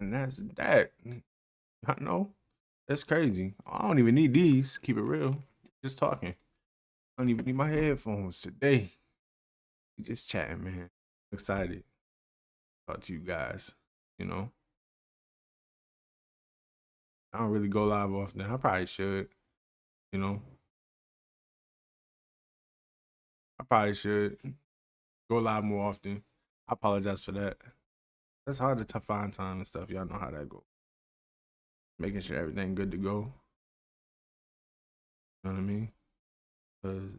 And that's that. I know. That's crazy. I don't even need these. Keep it real. Just talking. I don't even need my headphones today. Just chatting, man. Excited to talk to you guys. You know, I don't really go live often. I probably should. You know, I probably should go live more often. I apologize for that. It's hard to find time and stuff. Y'all know how that go. Making sure everything good to go. You know what I mean? Cause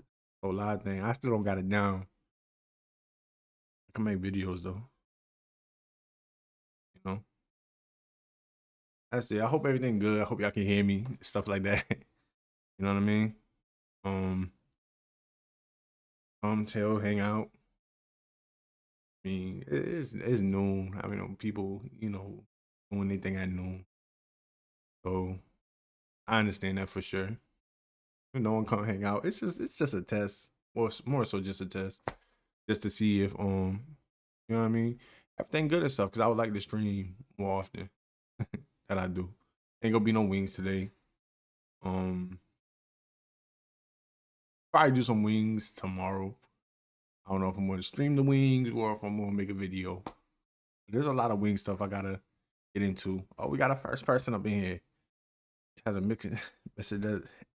whole live thing, I still don't got it down. I can make videos though. You know, that's it. I hope everything good. I hope y'all can hear me. Stuff like that. You know what I mean? Um, chill, hang out. I mean, it's noon. I mean, people, doing anything at noon. So I understand that for sure. No one come hang out. It's just a test. More so just a test. Just to see if you know what I mean? Everything good and stuff. Cause I would like to stream more often that I do. Ain't gonna be no wings today. Um Probably do some wings tomorrow. I don't know if I'm gonna stream the wings or if I'm gonna make a video. There's a lot of wing stuff I gotta get into. Oh, we got a first person up in here. Has a mix.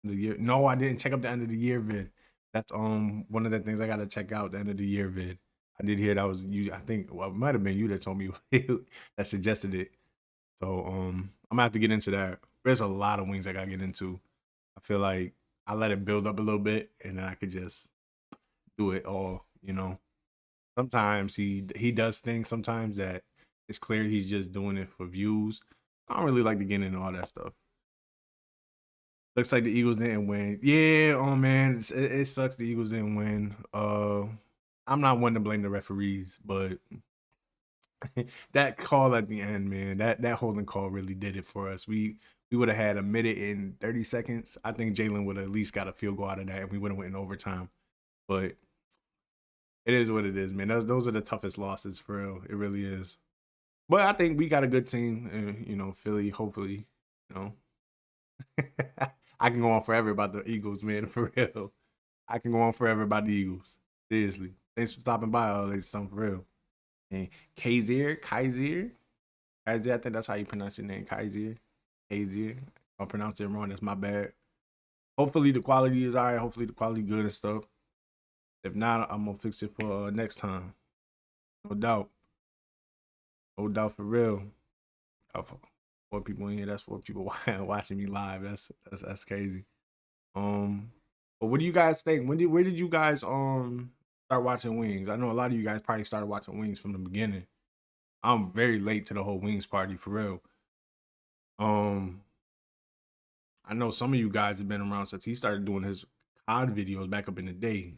The year. No, I didn't check up the end of the year vid. That's one of the things I gotta check out the end of the year vid. I did hear that was you. I think well, it might have been you that told me that suggested it. So I'm gonna have to get into that. There's a lot of wings I gotta get into. I feel like I let it build up a little bit and then I could just do it all. Sometimes he does things sometimes that it's clear he's just doing it for views. I don't really like to get into all that stuff. Looks like the Eagles didn't win. Yeah, oh man, it sucks the Eagles didn't win. I'm not one to blame the referees, but that call at the end, man, that holding call really did it for us. We would have had a minute and 30 seconds. I think Jalen would have at least got a field goal out of that, and we would have went in overtime. But it is what it is, man. Those are the toughest losses for real. It really is. But I think we got a good team, and Philly. Hopefully, you know, I can go on forever about the Eagles, man. For real, I can go on forever about the Eagles. Seriously, thanks for stopping by. All this stuff for real. And Kaiser. I think that's how you pronounce your name, Kaiser. Kaiser. If I pronounce it wrong, that's my bad. Hopefully the quality is alright. Hopefully the quality good and stuff. If not, I'm gonna fix it for next time. No doubt. No doubt for real. Oh, 4 people in here. That's 4 people watching me live. That's crazy. Um, but what do you guys think? Where did you guys start watching Wings? I know a lot of you guys probably started watching Wings from the beginning. I'm very late to the whole Wings party for real. Um, I know some of you guys have been around since he started doing his COD videos back up in the day.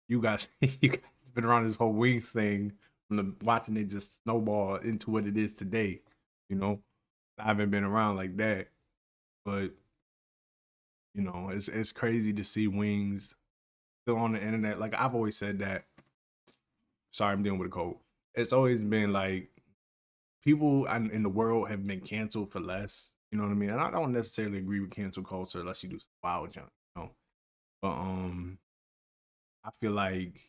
You guys, you guys have been around this whole Wings thing from watching it just snowball into what it is today. You know, I haven't been around like that, but it's crazy to see Wings still on the internet. Like I've always said that. Sorry, I'm dealing with a cold. It's always been like people in the world have been canceled for less. You know what I mean? And I don't necessarily agree with cancel culture unless you do some wild junk. But I feel like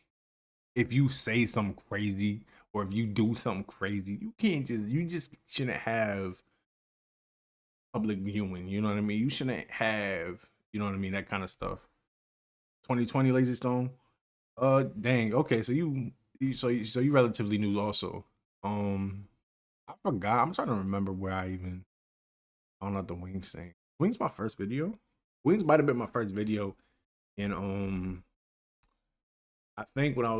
if you say something crazy or if you do something crazy, you just shouldn't have public viewing. You know what I mean? You shouldn't have, that kind of stuff. 2020 Lazy Stone. Dang. Okay, so you relatively new also. Um, I forgot. I'm trying to remember where I even found out the Wings thing. Wings my first video. Wings might have been my first video, and I think when I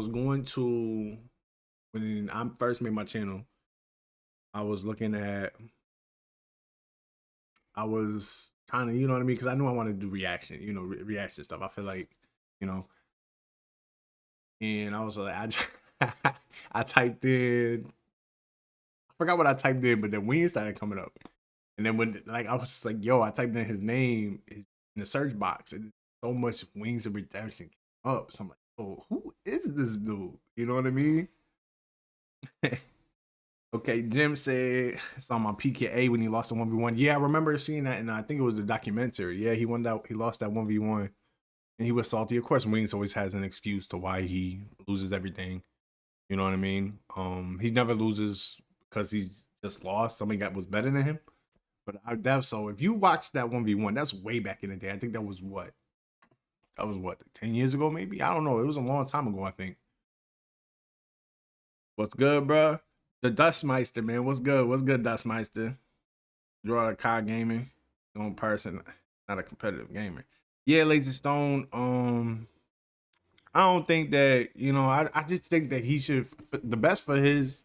first made my channel, I was looking at, I was trying to, you know what I mean, because I knew I wanted to do reaction, reaction stuff. I feel like, you know, and I was like, I typed in, I forgot what I typed in, but then Wings started coming up. And then when like I was just like, yo, I typed in his name in the search box, and so much Wings of Redemption came up. So I'm like, oh, who is this dude? You know what I mean? Okay, Jim said it's on my PKA when he lost the 1v1. Yeah, I remember seeing that, and I think it was the documentary. Yeah, he won that. He lost that 1v1, and he was salty. Of course, Wings always has an excuse to why he loses everything. You know what I mean? He never loses because he's just lost. Somebody got was better than him. But that's so. If you watch that 1v1, that's way back in the day. I think that was what 10 years ago, maybe. I don't know. It was a long time ago. I think. What's good, bro? The Dustmeister, man. What's good? What's good, Dustmeister? Draw a car gaming, own person, not a competitive gamer. Yeah, Lazy Stone. I don't think that I just think that he should the best for his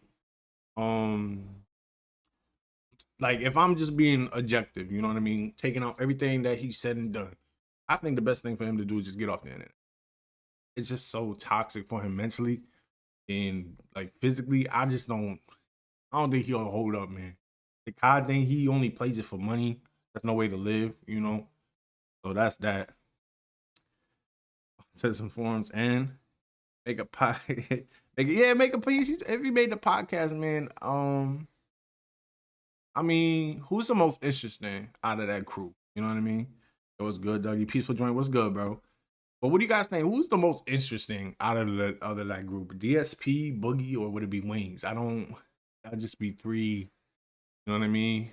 um like if I'm just being objective, you know what I mean, taking out everything that he said and done. I think the best thing for him to do is just get off the internet. It's just so toxic for him mentally and like physically. I don't think he'll hold up, man. The COD thing, he only plays it for money. That's no way to live, you know. So that's that. Set some forums and make a pod. Make a piece. If you made the podcast, man. I mean, who's the most interesting out of that crew? You know what I mean? It was good, Dougie. Peaceful joint. What's good, bro? But what do you guys think? Who's the most interesting out of that group? DSP, Boogie, or would it be Wings? I don't. That'd just be three. You know what I mean?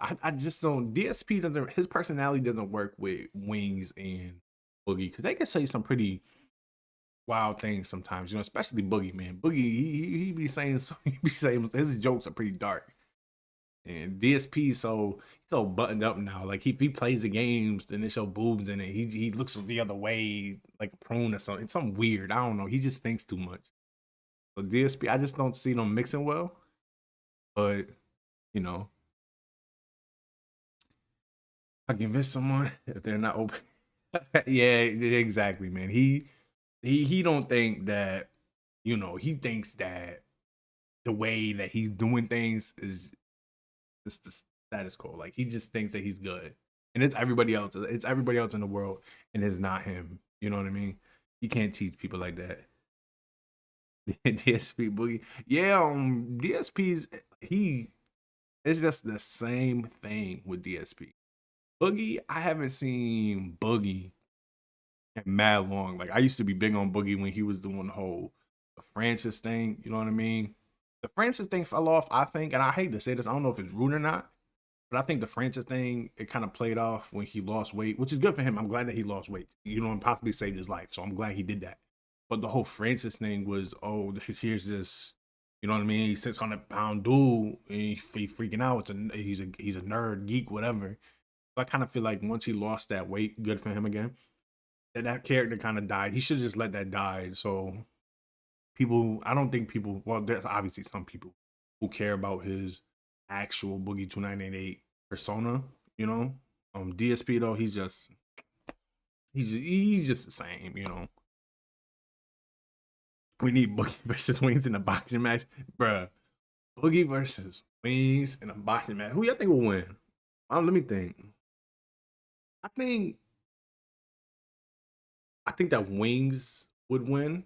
I just don't. DSP doesn't. His personality doesn't work with Wings and Boogie because they can say some pretty wild things sometimes. You know, especially Boogie, man. Boogie, he be saying he be saying his jokes are pretty dark. And DSP so buttoned up now. Like he plays the games and they show boobs in it. He looks the other way like a prune or something. It's something weird. I don't know. He just thinks too much. So DSP, I just don't see them mixing well. But you know, I convince someone if they're not open. Yeah, exactly, man. He don't think that he thinks that the way that he's doing things is just the status quo. Like he just thinks that he's good, and it's everybody else. It's everybody else in the world, and it's not him. You know what I mean? You can't teach people like that. DSP Boogie, yeah. DSP's he. It's just the same thing with DSP. Boogie, I haven't seen Boogie in mad long. Like I used to be big on Boogie when he was doing the whole Francis thing. You know what I mean? The Francis thing fell off, I think, and I hate to say this. I don't know if it's rude or not, but I think the Francis thing, it kind of played off when he lost weight, which is good for him. I'm glad that he lost weight. And possibly saved his life. So I'm glad he did that. But the whole Francis thing was, oh, here's this, you know what I mean? He's 600-pound dude, and he freaking out. He's a nerd, geek, whatever. So I kind of feel like once he lost that weight, good for him again. That character kind of died. He should just let that die. So I don't think people, well, there's obviously some people who care about his actual Boogie 2988 persona, you know. DSP though, he's just the same, you know. We need Boogie versus Wings in a boxing match, bruh. Boogie versus Wings in a boxing match. Who y'all think will win? Let me think. I think that Wings would win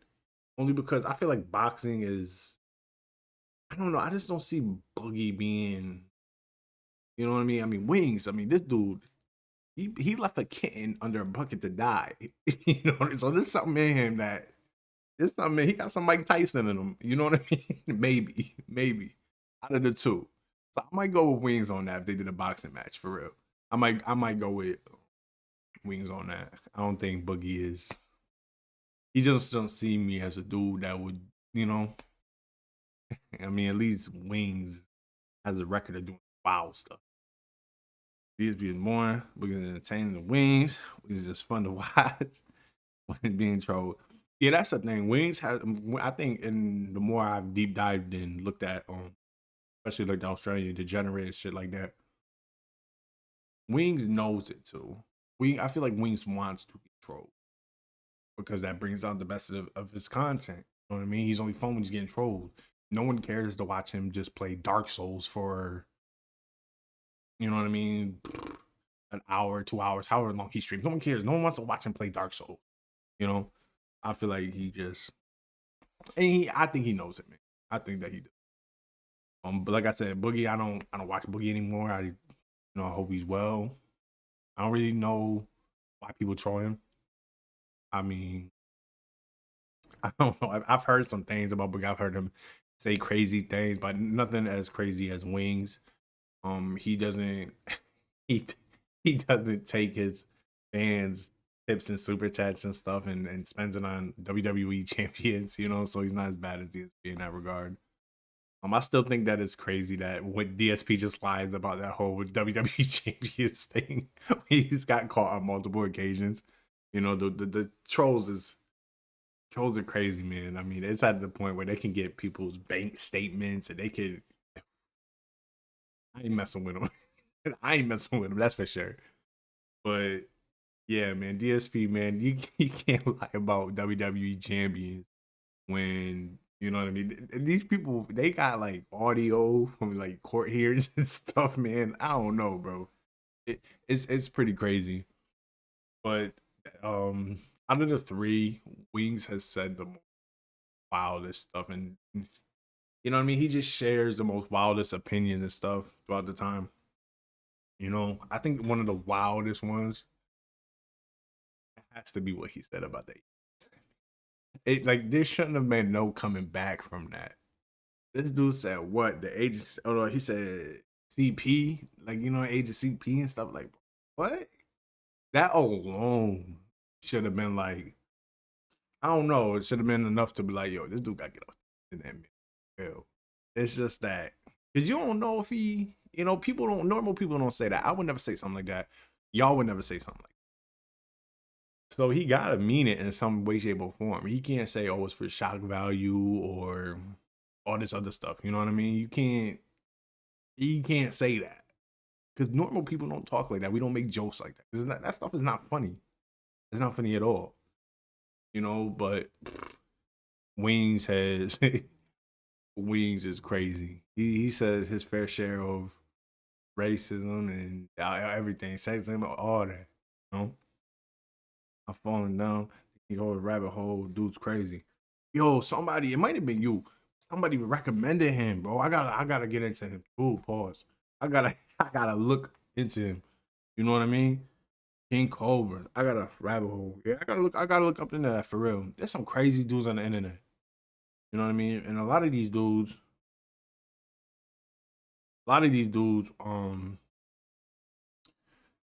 only because I feel like boxing is. I don't know. I just don't see Boogie being. You know what I mean? I mean Wings. I mean this dude. He left a kitten under a bucket to die. You know, so there's something in him that there's something. He got some Mike Tyson in him. You know what I mean? maybe out of the two. So I might go with Wings on that if they did a boxing match for real. I might go with Wings on that. I don't think Boogie is. He just don't see me as a dude that would, you know. I mean, at least Wings has a record of doing wild stuff. These being more, we're gonna entertain the Wings. It's just fun to watch when being trolled. Yeah, that's the thing. Wings has, I think, and the more I've deep dived and looked at, especially like the Australian degenerate shit like that, Wings knows it too. I feel like Wings wants to be trolled because that brings out the best of his content. You know what I mean? He's only fun when he's getting trolled. No one cares to watch him just play Dark Souls for, you know what I mean, an hour, 2 hours, however long he streams. No one cares. No one wants to watch him play Dark Souls. You know, I feel like he just, and I think he knows it, man. I think that he does. But like I said, Boogie, I don't watch Boogie anymore. I hope he's well. I don't really know why people troll him. I mean, I don't know. I've heard some things about Boogie. I've heard him say crazy things, but nothing as crazy as Wings. He doesn't he he doesn't take his fans tips and super chats and stuff and spends it on WWE champions, so he's not as bad as DSP in that regard. I still think that it's crazy that when DSP just lies about that whole WWE champions thing, he's got caught on multiple occasions. The trolls are crazy, man. I mean, it's at the point where they can get people's bank statements and they could. I ain't messing with them. I ain't messing with them. That's for sure. But yeah, man, DSP, man, you can't lie about WWE champions when you know what I mean. These people, they got like audio from like court hearings and stuff, man. I don't know, bro. It's pretty crazy. But out of the three, Wings has said the most wildest stuff, and you know what I mean. He just shares the most wildest opinions and stuff throughout the time. I think one of the wildest ones has to be what he said about that. It like there shouldn't have been no coming back from that. This dude said what the agent? Oh no, he said CP, like agent CP and stuff. Like what? That alone should have been like I don't know. It should have been enough to be like, yo, this dude got to get off in that man. It's just that because you don't know if he, people don't normal people don't say that. I would never say something like that. Y'all would never say something like that. So he gotta mean it in some way, shape, or form. He can't say, oh, it's for shock value or all this other stuff. You know what I mean? He can't say that. Because normal people don't talk like that. We don't make jokes like that. That stuff is not funny. It's not funny at all. But Wings has Wings is crazy. He said his fair share of racism and everything, sexism, all that. I'm falling down. You go a rabbit hole. Dude's crazy. Yo, somebody, it might have been you. Somebody recommended him, bro. I gotta get into him. Ooh, pause. I gotta look into him. You know what I mean? King Cobra. I got a rabbit hole. Yeah, I gotta look up into that for real. There's some crazy dudes on the internet. You know what I mean? And a lot of these dudes,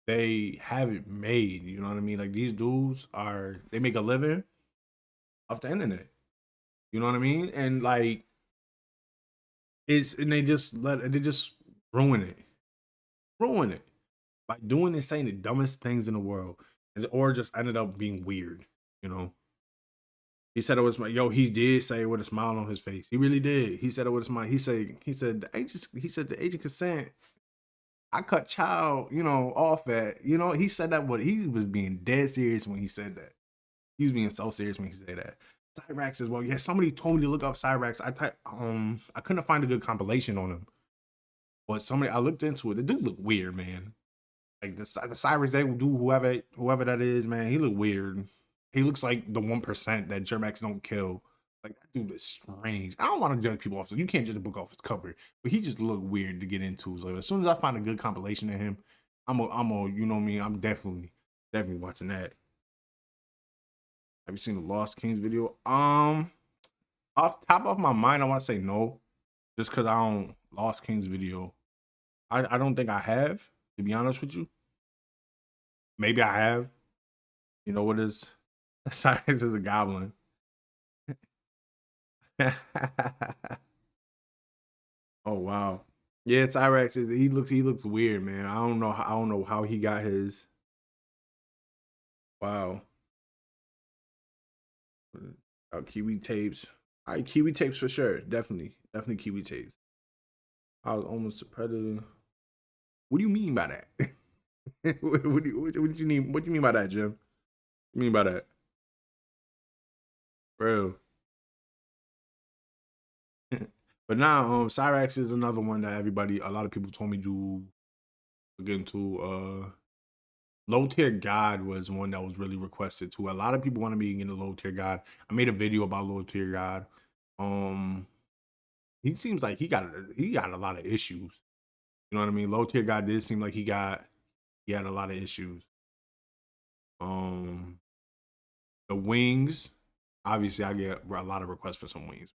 they have it made. You know what I mean? Like these dudes they make a living off the internet. You know what I mean? And like they just ruin it. Ruin it. By doing and saying the dumbest things in the world. Or just ended up being weird, you know. He said it was he did say it with a smile on his face. He really did. He said it with a smile. He said the agent consent. I cut child, off at, he said that he was being dead serious when he said that. He was being so serious when he said that. Cyrax as well. Yeah, somebody told me to look up Cyrax. I couldn't find a good compilation on him. But I looked into it. The dude look weird, man. Like the Cyrax they will do whoever that is, man. He look weird. He looks like the 1% that Germax don't kill. Like that dude is strange. I don't want to judge people off. So you can't judge a book off his cover, but he just looked weird to get into. So as soon as I find a good compilation of him, I'm you know me. I'm definitely watching that. Have you seen the Lost Kings video? Off top of my mind, I want to say no, just because I don't Lost Kings video. I don't think I have, to be honest with you. Maybe I have. You know what is? Cyrax is a goblin. Oh wow. Yeah, Cyrax. He looks weird, man. I don't know how he got his. Wow. Kiwi tapes. All right, Kiwi tapes for sure. Definitely Kiwi tapes. I was almost a predator. What do you mean by that? what do you mean? What do you mean by that, Jim? What do you mean by that, bro? But now, Cyrax is another one that a lot of people told me to look into. Low tier God was one that was really requested too. A lot of people want to be in the low tier God. I made a video about low tier God. he seems like he got a lot of issues. You know what I mean? Low tier guy did seem like he had a lot of issues. Um, the wings, obviously, I get a lot of requests for some wings.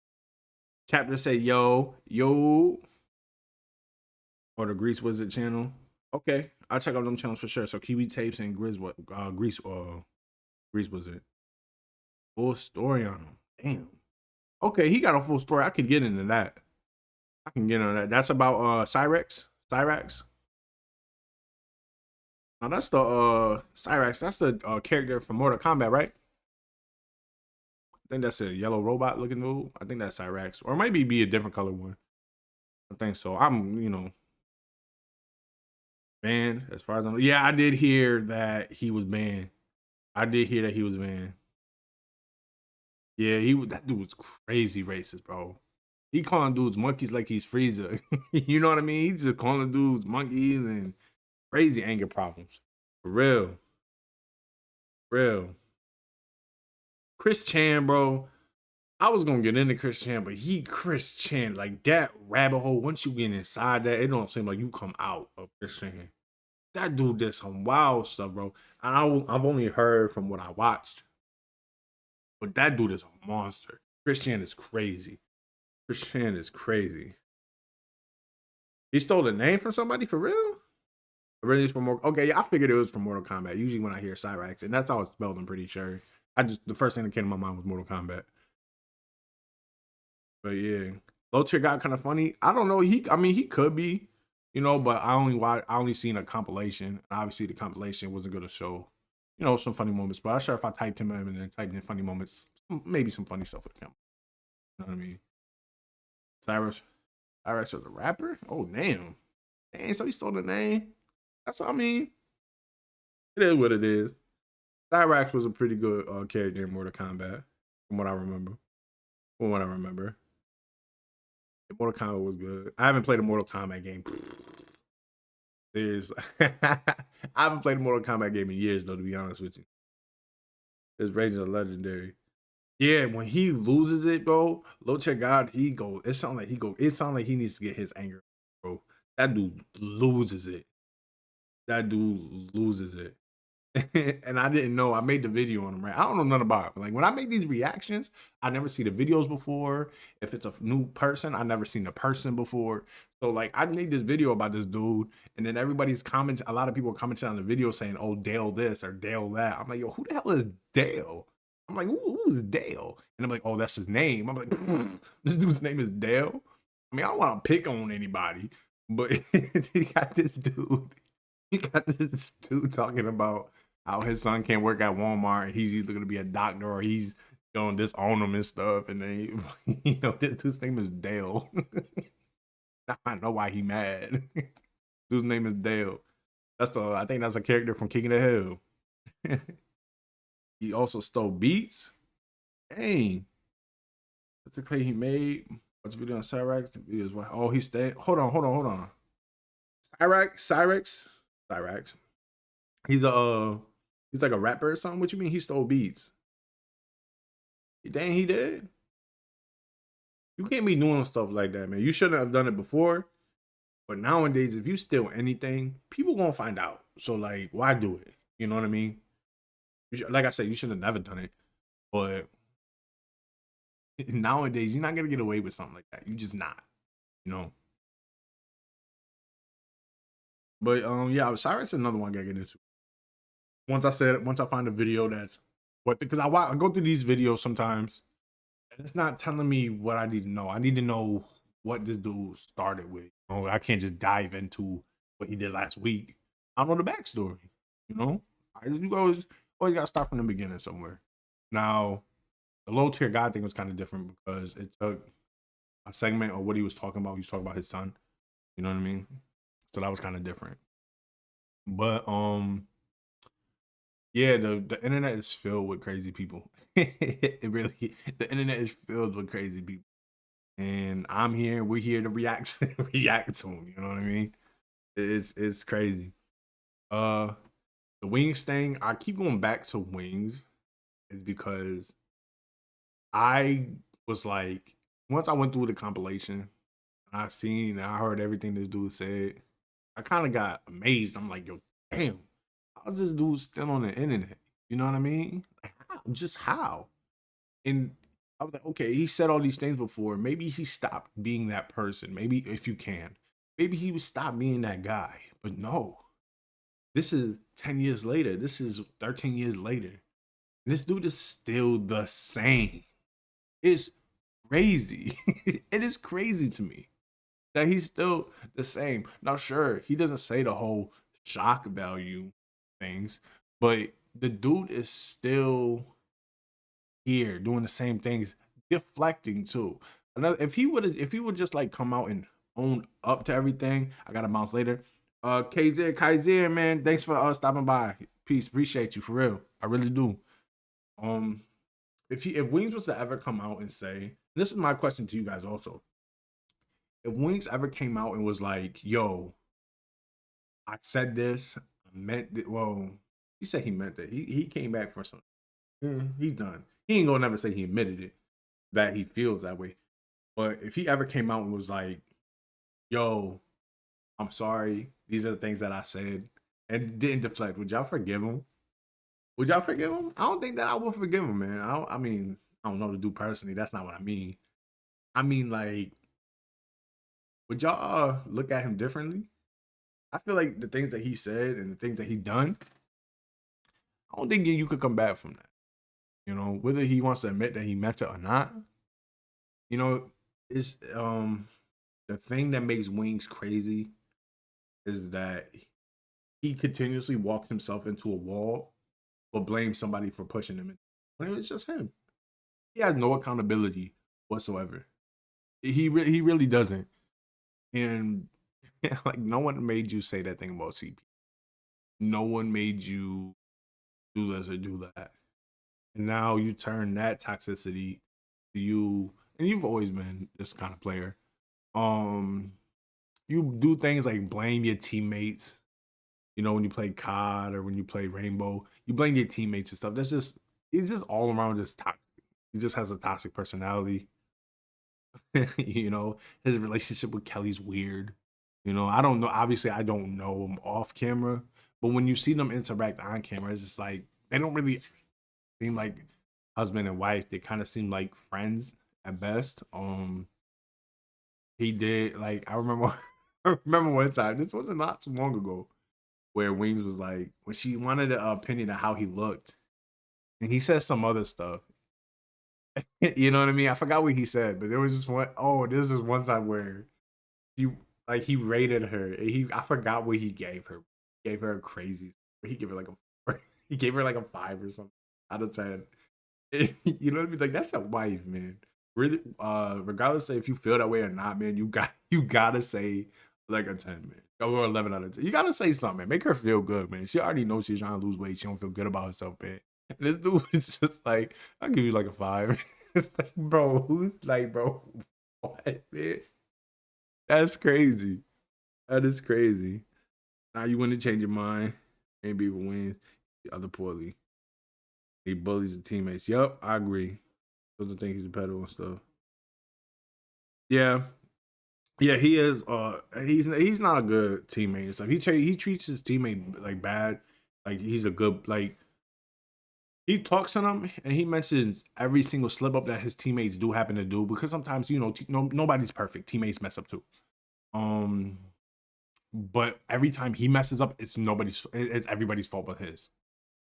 Chapter say yo yo, or the Grease Wizard channel. Okay, I'll check out them channels for sure. So Kiwi Tapes and Grease Wizard. Full story on him. Damn. Okay, he got a full story. I can get into that. I can get into that. That's about Cyrax. Cyrax. Now that's the Cyrax. That's the character from Mortal Kombat, right? I think that's a yellow robot looking dude. I think that's Cyrax, or maybe be a different color one. I think so. I'm, banned as far as I know. Yeah, I did hear that he was banned. I did hear that he was banned. Yeah, that dude was crazy racist, bro. He calling dudes monkeys like he's Frieza. You know what I mean? He's just calling dudes monkeys and crazy anger problems. For real. Real. Chris Chan, bro. I was gonna get into Chris Chan, but Chris Chan, like that rabbit hole, once you get inside that, it don't seem like you come out of Chris Chan. That dude did some wild stuff, bro. And I've only heard from what I watched, but that dude is a monster. Chris Chan is crazy. Chris Chan is crazy. He stole the name from somebody for real? Really from okay, yeah, I figured it was from Mortal Kombat. Usually when I hear Cyrax, and that's how it's spelled, I'm pretty sure. The first thing that came to my mind was Mortal Kombat. But yeah, Low Tier got kind of funny. I don't know. I mean, he could be, but I only seen a compilation. And obviously, the compilation wasn't gonna show, some funny moments. But I'm sure if I typed him in and then typed in funny moments, maybe some funny stuff would come. You know what I mean? Cyrax was a rapper. Oh damn, so he stole the name. That's what I mean. It is what it is. Cyrax was a pretty good character in Mortal Kombat, from what I remember. Mortal Kombat was good. I haven't played a Mortal Kombat game. I haven't played a Mortal Kombat game in years, though, to be honest with you. It's Raging the Legendary. Yeah, when he loses it, bro, Low Tier God, it sounds like he needs to get his anger, bro. That dude loses it. And I didn't know. I made the video on him, right? I don't know nothing about it. Like when I make these reactions, I never see the videos before. If it's a new person, I never seen the person before. So like I made this video about this dude, and then everybody's commenting. A lot of people are commenting on the video saying, "Oh, Dale this or Dale that." I'm like, "Yo, who the hell is Dale?" I'm like, who is Dale? And I'm like, "Oh, that's his name." I'm like, "This dude's name is Dale." I mean, I don't want to pick on anybody, but he got this dude. He got this dude talking about how his son can't work at Walmart. He's either gonna be a doctor or he's gonna disown him and stuff. And then this dude's name is Dale. I know why he mad. Dude's name is Dale. I think that's a character from King of the Hill. He also stole beats. Dang. What's the clay he made? What's the video on Cyrax? Oh, he stayed. Hold on. Cyrax. He's like a rapper or something. What you mean he stole beats? Dang, he did. You can't be doing stuff like that, man. You shouldn't have done it before. But nowadays, if you steal anything, people gonna find out. So like, why do it? You know what I mean? Like I said, you should have never done it. But nowadays, you're not gonna get away with something like that. You just not. But yeah, Cyrax is another one I gotta get into. Once I find a video that's because I go through these videos sometimes, and it's not telling me what I need to know. I need to know what this dude started with. I can't just dive into what he did last week. I don't know the backstory. You always gotta start from the beginning somewhere. Now, the Low Tier God thing was kind of different because it took a segment of what he was talking about. He was talking about his son. You know what I mean? So that was kind of different. But yeah, the internet is filled with crazy people. The internet is filled with crazy people. And we're here to react to them, you know what I mean? It's crazy. The wings thing, I keep going back to wings is because I was like, once I went through the compilation, and I heard everything this dude said, I kind of got amazed. I'm like, yo, damn, how's this dude still on the internet? You know what I mean? Like, how? Just how? And I was like, okay, he said all these things before. Maybe he stopped being that person. Maybe if you can, maybe he would stop being that guy. But no, this is 10 years later. This is 13 years later. This dude is still the same. It's crazy. It is crazy to me that he's still the same. Now, sure, he doesn't say the whole shock value things, but the dude is still here doing the same things, deflecting too. Another, if he would just like come out and own up to everything. I got a mouse later. Kaiser, man, thanks for stopping by. Peace, appreciate you for real. I really do. Um, if Wings was to ever come out and say, this is my question to you guys also. If Wings ever came out and was like, yo, I said this, I meant it. Well, he said he meant that. He came back for something. He's done. He ain't gonna never say he admitted it, that he feels that way. But if he ever came out and was like, yo, I'm sorry, these are the things that I said, and didn't deflect, would y'all forgive him? Would y'all forgive him? I don't think that I would forgive him, man. I mean, I don't know the dude personally. That's not what I mean. I mean, like, would y'all look at him differently? I feel like the things that he said and the things that he done, I don't think you could come back from that. You know, whether he wants to admit that he meant it or not, you know, it's the thing that makes Wings crazy is that he continuously walks himself into a wall, but blames somebody for pushing him. When it's just him. He has no accountability whatsoever. He really doesn't. And like, no one made you say that thing about CP. No one made you do this or do that. And now you turn that toxicity to you, and you've always been this kind of player. You do things like blame your teammates. You know, when you play COD or when you play Rainbow, you blame your teammates and stuff. He's just all around just toxic. He just has a toxic personality. You know, his relationship with Kelly's weird. You know, I don't know. Obviously, I don't know him off camera, but when you see them interact on camera, it's just like they don't really seem like husband and wife. They kind of seem like friends at best. He did like I remember I remember one time, this wasn't not too long ago, where Wings was like when she wanted an opinion of how he looked, and he said some other stuff. You know what I mean? I forgot what he said, but there was this one. Oh, this is one time where he rated her. And I forgot what he gave her. He gave her a crazy. He gave her like a 4. He gave her like a 5 or something out of 10. You know what I mean? Like, that's your wife, man. Really, regardless of if you feel that way or not, man, you gotta say like a 10, man. Or 11 out of 10. You gotta say something, man. Make her feel good, man. She already knows she's trying to lose weight. She don't feel good about herself, man. And this dude is just like, I'll give you like a 5. It's like, bro, what, man? That's crazy. That is crazy. Now you want to change your mind. Maybe even wins the other poorly. He bullies the teammates. Yep, I agree. Those are think he's a pedo and stuff. Yeah. Yeah, he is. He's not a good teammate and stuff. He treats his teammate like bad. Like he's a good like. He talks to them and he mentions every single slip up that his teammates do happen to do, because sometimes, you know, nobody's perfect. Teammates mess up too. But every time he messes up, it's everybody's fault but his.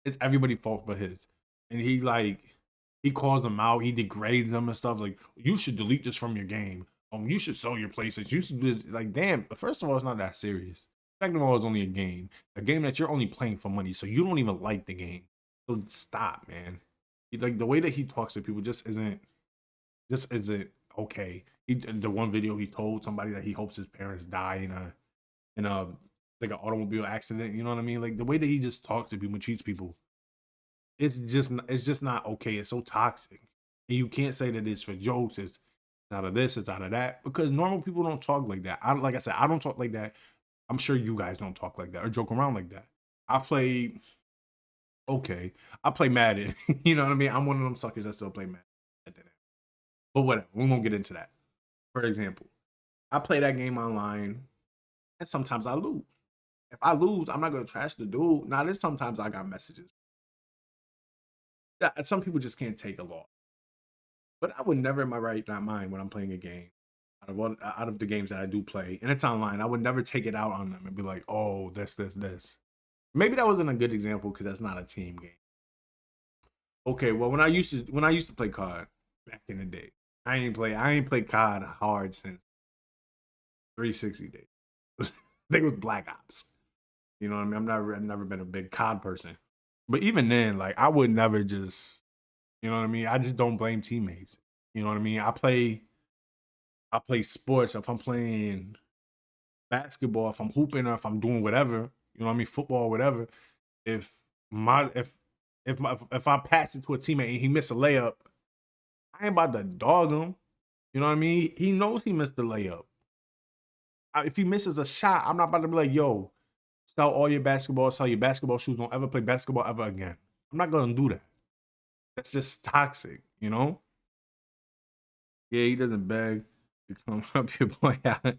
It's everybody's fault but his. And he calls them out, he degrades them and stuff, like, you should delete this from your game. You should sell your places. You should do this. Like, damn, first of all, it's not that serious. Second of all, it's only a game that you're only playing for money, so you don't even like the game. So stop, man. Like, the way that he talks to people just isn't okay. The one video he told somebody that he hopes his parents die in a like an automobile accident. You know what I mean? Like, the way that he just talks to people, treats people, it's just not okay. It's so toxic, and you can't say that it's for jokes. It's out of this, it's out of that, because normal people don't talk like that. Like I said, I don't talk like that. I'm sure you guys don't talk like that or joke around like that. I play Madden. You know what I mean? I'm one of them suckers that still play Madden. But whatever, we won't get into that. For example, I play that game online, and sometimes I lose. If I lose, I'm not gonna trash the dude. Now, there's sometimes I got messages. Yeah, some people just can't take a loss. But I would never in my right not mind when I'm playing a game. Out of the games that I do play, and it's online, I would never take it out on them and be like, "Oh, this." Maybe that wasn't a good example because that's not a team game. Okay, well, when I used to play COD back in the day, I ain't played COD hard since 360 days. I think it was Black Ops. You know what I mean? I've never been a big COD person. But even then, like I would never just, you know what I mean? I just don't blame teammates. You know what I mean? I play sports. If I'm playing basketball, if I'm hooping or if I'm doing whatever, you know what I mean, football, whatever. If my if I pass it to a teammate and he missed a layup, I ain't about to dog him. You know what I mean? He knows he missed the layup. If he misses a shot, I'm not about to be like, yo, sell your basketball shoes, don't ever play basketball ever again. I'm not gonna do that. That's just toxic, you know? Yeah, he doesn't beg to come help your boy out.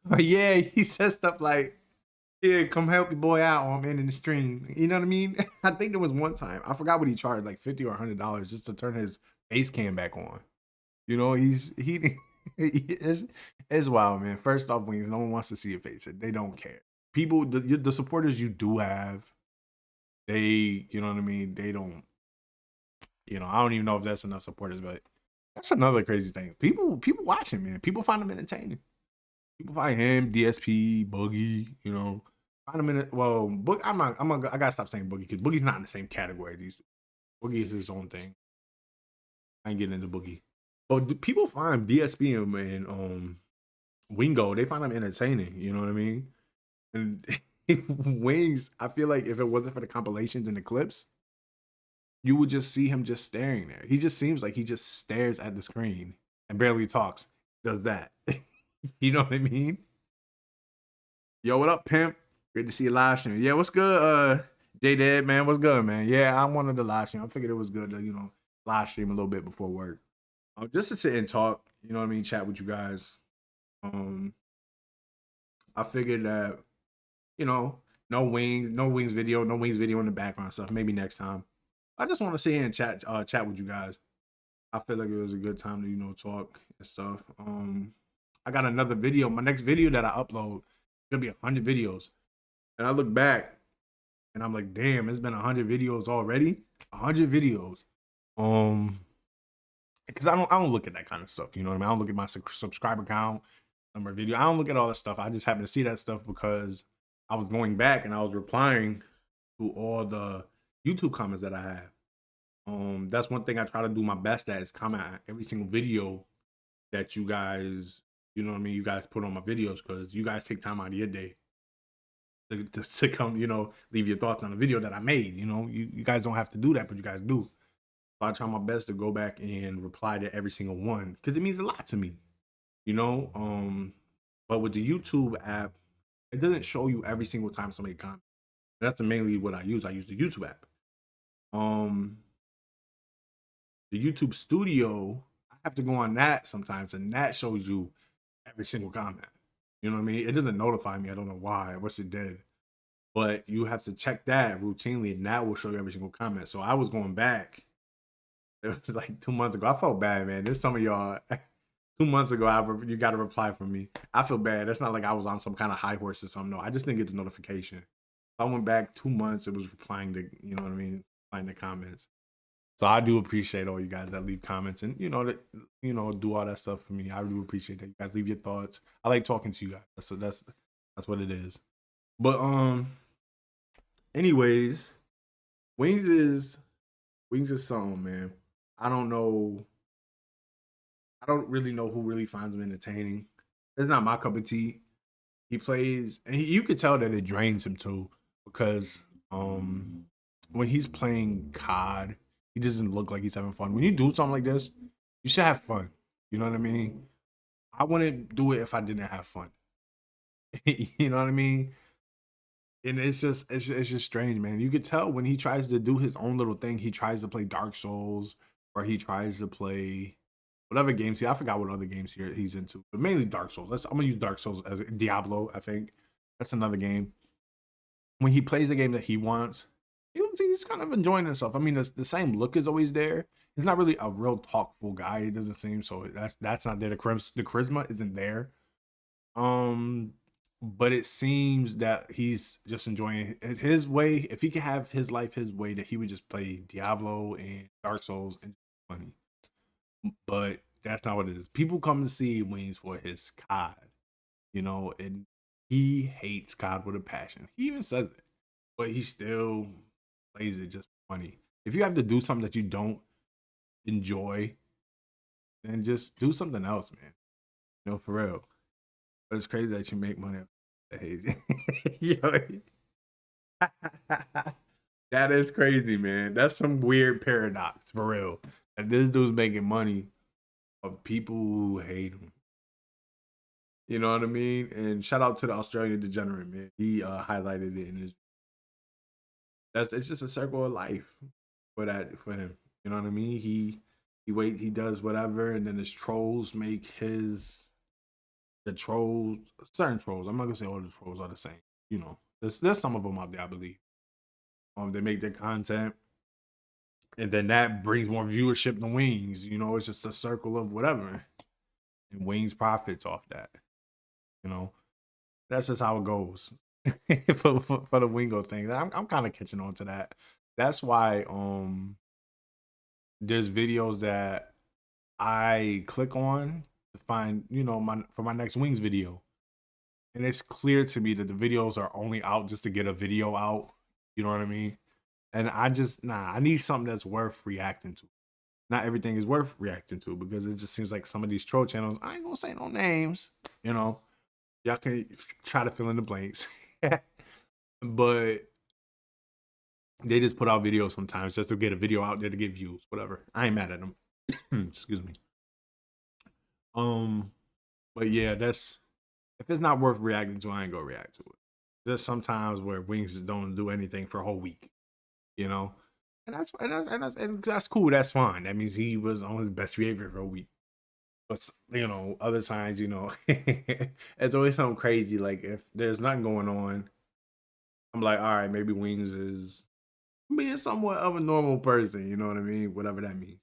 But yeah, he says stuff like, yeah, come help your boy out or I'm ending the stream. You know what I mean? I think there was one time, I forgot what he charged, like $50 or $100 just to turn his face cam back on. You know, it's wild, man. First off, Wings, no one wants to see your face. They don't care. People, the supporters you do have, you know what I mean? They don't, I don't even know if that's enough supporters, but that's another crazy thing. People watching, man. People find him entertaining. People find him, DSP, Boogie, find him in it. Well, I gotta stop saying Boogie because Boogie's not in the same category as these. Boogie is his own thing. I ain't getting into Boogie. But people find DSP and Wingo, they find him entertaining. You know what I mean? And Wings, I feel like if it wasn't for the compilations and the clips, you would just see him just staring there. He just seems like he just stares at the screen and barely talks. Does that? You know what I mean? Yo, what up, pimp? Great to see you live stream. Yeah, what's good? J Dead, man, what's good, man? Yeah, I wanted to live stream. I figured it was good to, live stream a little bit before work. Just to sit and talk, you know what I mean, chat with you guys. I figured that, no wings video in the background stuff. Maybe next time. I just want to sit here and chat with you guys. I feel like it was a good time to, talk and stuff. I got another video. My next video that I upload, gonna be 100 videos. And I look back and I'm like, damn, it's been 100 videos already. 100 videos. Because I don't look at that kind of stuff. You know what I mean? I don't look at my subscriber count, number of video. I don't look at all that stuff. I just happen to see that stuff because I was going back and I was replying to all the YouTube comments that I have. That's one thing I try to do my best at is comment on every single video that you guys, you know what I mean, you guys put on my videos because you guys take time out of your day to come, leave your thoughts on the video that I made. You guys don't have to do that, but you guys do. So I try my best to go back and reply to every single one because it means a lot to me, But with the YouTube app, it doesn't show you every single time somebody comments. That's mainly what I use. I use the YouTube app. The YouTube Studio, I have to go on that sometimes, and that shows you every single comment. You know what I mean? It doesn't notify me. I don't know why. I wish it did. But you have to check that routinely, and that will show you every single comment. So I was going back. It was like 2 months ago. I felt bad, man. There's some of y'all 2 months ago, you got a reply from me. I feel bad. It's not like I was on some kind of high horse or something. No, I just didn't get the notification. I went back 2 months. It was replying to, you know what I mean? Replying to comments. So I do appreciate all you guys that leave comments and, do all that stuff for me. I do appreciate that. You guys leave your thoughts. I like talking to you guys. So that's what it is. But, anyways, Wings is something, man. I don't really know who really finds him entertaining. It's not my cup of tea. He plays, and you could tell that it drains him too, because when he's playing COD, he doesn't look like he's having fun. When you do something like this, you should have fun. You know what I mean? I wouldn't do it if I didn't have fun. You know what I mean? And it's just strange, man. You could tell when he tries to do his own little thing. He tries to play Dark Souls, or he tries to play whatever games I forgot what other games he's into, but mainly Dark Souls. I'm gonna use Dark Souls as Diablo. I think that's another game. When he plays the game that he wants, he's kind of enjoying himself. I mean, the same look is always there. He's not really a real talkful guy. It doesn't seem so. That's not there. The charisma isn't there. But it seems that he's just enjoying his way. If he could have his life his way, that he would just play Diablo and Dark Souls and money. But that's not what it is. People come to see Wings for his COD, and he hates COD with a passion. He even says it, but he still plays it just for money. If you have to do something that you don't enjoy, then just do something else, man. For real. But it's crazy that you make money. That is crazy, man. That's some weird paradox, for real. And this dude's making money of people who hate him. You know what I mean? And shout out to the Australian degenerate, man. He highlighted it in his. It's just a circle of life for him. You know what I mean? He does whatever, and then his trolls make certain trolls. I'm not gonna say all the trolls are the same. There's some of them out there, I believe. They make their content, and then that brings more viewership to Wings. It's just a circle of whatever, and Wings profits off that. That's just how it goes for the Wingo thing. I'm kind of catching on to that. That's why there's videos that I click on to find for my next Wings video, and it's clear to me that the videos are only out just to get a video out. You know what I mean? And I need something that's worth reacting to. Not everything is worth reacting to, because it just seems like some of these troll channels, I ain't gonna say no names, y'all can try to fill in the blanks. But they just put out videos sometimes just to get a video out there to get views, whatever. I ain't mad at them. Excuse me. But yeah, if it's not worth reacting to, I ain't gonna react to it. There's sometimes where Wings don't do anything for a whole week, and that's cool. That's fine. That means he was on his best behavior for a week. But other times, it's always something crazy. Like if there's nothing going on, I'm like, all right, maybe Wings is being somewhat of a normal person. You know what I mean? Whatever that means.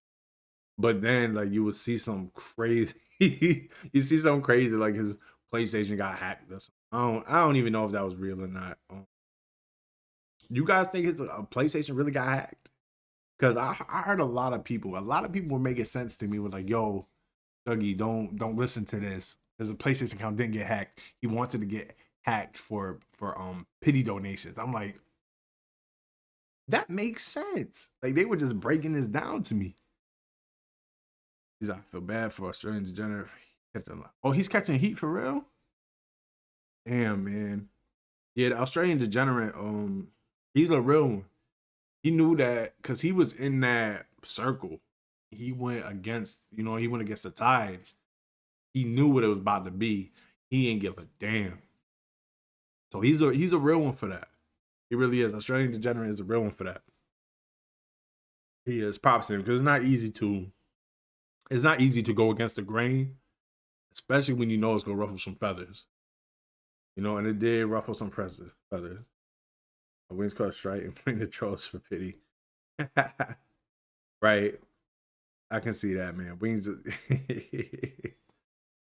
But then, like, you would see some crazy. You see something crazy, like his PlayStation got hacked. I don't even know if that was real or not. You guys think a PlayStation really got hacked? Because I heard a lot of people were making sense to me with like, yo, Dougie, don't listen to this. Because the PlayStation account didn't get hacked. He wanted to get hacked for pity donations. I'm like, that makes sense. Like, they were just breaking this down to me. I feel bad for Australian degenerate. Oh, he's catching heat for real? Damn, man. Yeah, the Australian degenerate, he's a real one. He knew that because he was in that circle. He went against the tide. He knew what it was about to be. He ain't give a damn. So he's a real one for that. He really is. Australian degenerate is a real one for that. He is. Props to him, because it's not easy to go against the grain, especially when you know it's gonna ruffle some feathers. And it did ruffle some feathers. The Wings caught a strike and bring the trolls for pity. Right. I can see that, man. Wings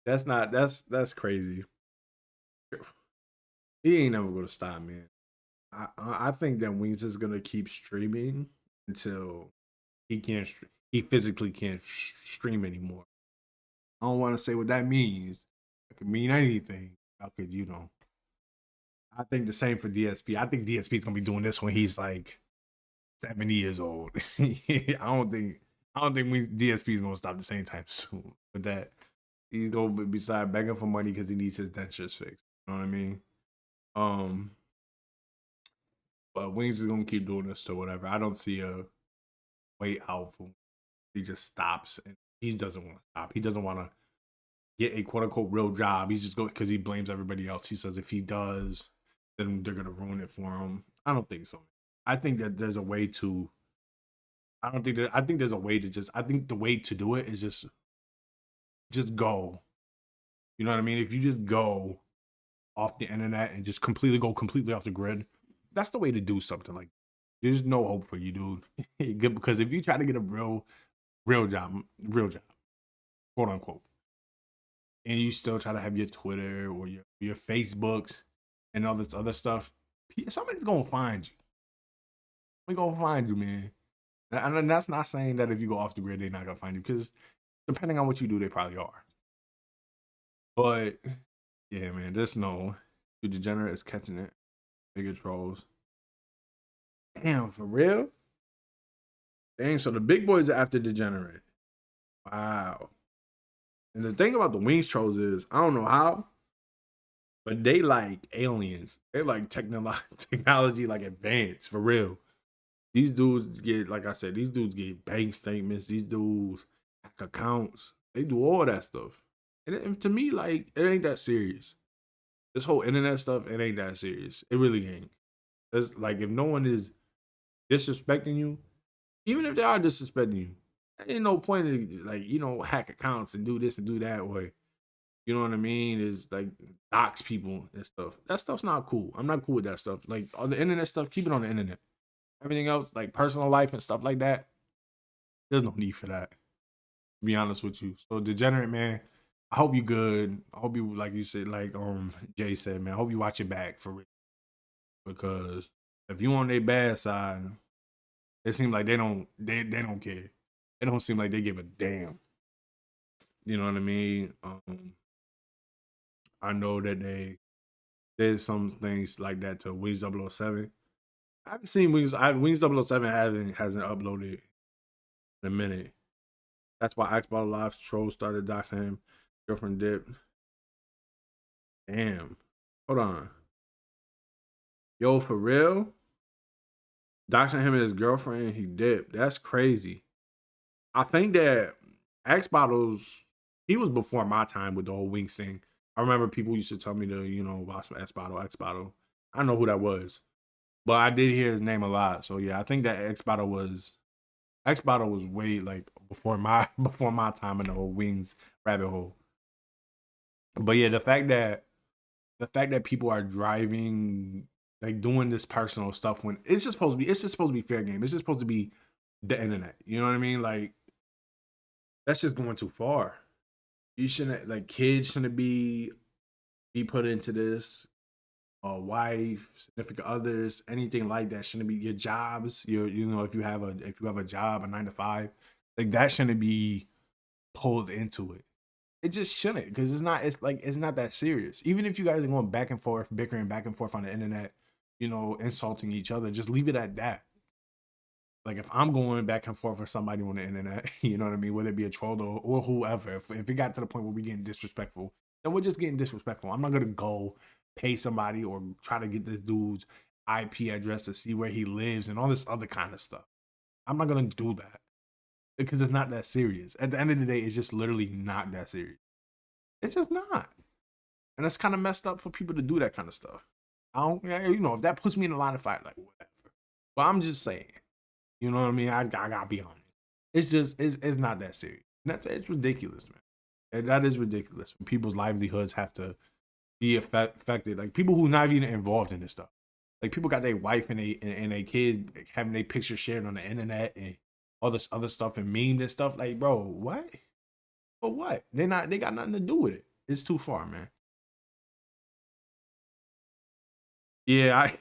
that's crazy. He ain't never gonna stop, man. I think that Wings is gonna keep streaming until he physically can't stream anymore. I don't want to say what that means. It could mean anything. I think the same for DSP. I think DSP is gonna be doing this when he's like 70 years old. I don't think DSP is gonna stop the same time soon. But that he's gonna be begging for money because he needs his dentures fixed. You know what I mean? But Wings is gonna keep doing this to whatever. I don't see a way out for him. He just stops, and he doesn't want to stop. He doesn't want to get a quote unquote real job. He's just going because he blames everybody else. He says if he does, then they're gonna ruin it for him. I don't think so. I think that there's a way to. I think there's a way to just. I think the way to do it is just just go. You know what I mean? If you just go off the internet and just completely off the grid, that's the way to do something like that. There's no hope for you, dude. Because if you try to get a real job, quote unquote, and you still try to have your Twitter or your Facebooks and all this other stuff, somebody's gonna find you. They're gonna find you, man. And that's not saying that if you go off the grid, they're not gonna find you, because depending on what you do, they probably are. But yeah, man, there's no Degenerate is catching it. Bigger trolls. Damn, for real? Dang, so the big boys are after Degenerate. Wow. And the thing about the Wings trolls is, I don't know how, but they like aliens. They like technology like advanced, for real. These dudes get, like I said, these dudes get bank statements. These dudes hack accounts. They do all that stuff. And to me, like, it ain't that serious. This whole internet stuff, it ain't that serious. It really ain't. It's like, if no one is disrespecting you, even if they are disrespecting you, there ain't no point in, like, hack accounts and do this and do that, or, you know what I mean? Is like dox people and stuff. That stuff's not cool. I'm not cool with that stuff. Like, all the internet stuff, keep it on the internet. Everything else, like personal life and stuff like that, there's no need for that, to be honest with you. So Degenerate, man, I hope you good. I hope you, like you said, like Jay said, man, I hope you watch your back for real. Because if you on their bad side, it seems like they don't care. It don't seem like they give a damn. You know what I mean? I know that they did some things like that to Wings 007. I haven't seen Wings 007 hasn't uploaded in a minute. That's why Xbox Live troll started doxing him. Girlfriend dipped. Damn. Hold on. Yo, for real? Doxing him and his girlfriend, he dipped. That's crazy. I think that X Bottles, he was before my time with the whole Wings thing. I remember people used to tell me to, watch X Bottle. I know who that was. But I did hear his name a lot. So yeah, I think that X Bottle was way like before my time in the whole Wings rabbit hole. But yeah, the fact that people are driving, like, doing this personal stuff when it's just supposed to be fair game. It's just supposed to be the internet. You know what I mean? Like, that's just going too far. You shouldn't, like, kids shouldn't be put into this. Wife, significant others, anything like that shouldn't be. Your jobs, if you have a job, a 9 to 5, like, that shouldn't be pulled into it. It just shouldn't, because it's not that serious. Even if you guys are going back and forth, bickering back and forth on the internet, insulting each other, just leave it at that. Like, if I'm going back and forth with somebody on the internet, you know what I mean, whether it be a troll or whoever, if it got to the point where we're getting disrespectful, then we're just getting disrespectful. I'm not gonna go pay somebody or try to get this dude's IP address to see where he lives and all this other kind of stuff. I'm not gonna do that, because it's not that serious. At the end of the day, it's just literally not that serious. It's just not. And that's kind of messed up for people to do that kind of stuff. If that puts me in a line of fight, like, whatever. But I'm just saying, you know what I mean? I gotta be honest. It's not that serious. It's ridiculous, man. And that is ridiculous. When people's livelihoods have to be affected. Like, people who not even involved in this stuff. Like, people got their wife and a kid having their picture shared on the internet and all this other stuff and memed and stuff. Like, bro, what? For what? They got nothing to do with it. It's too far, man. Yeah,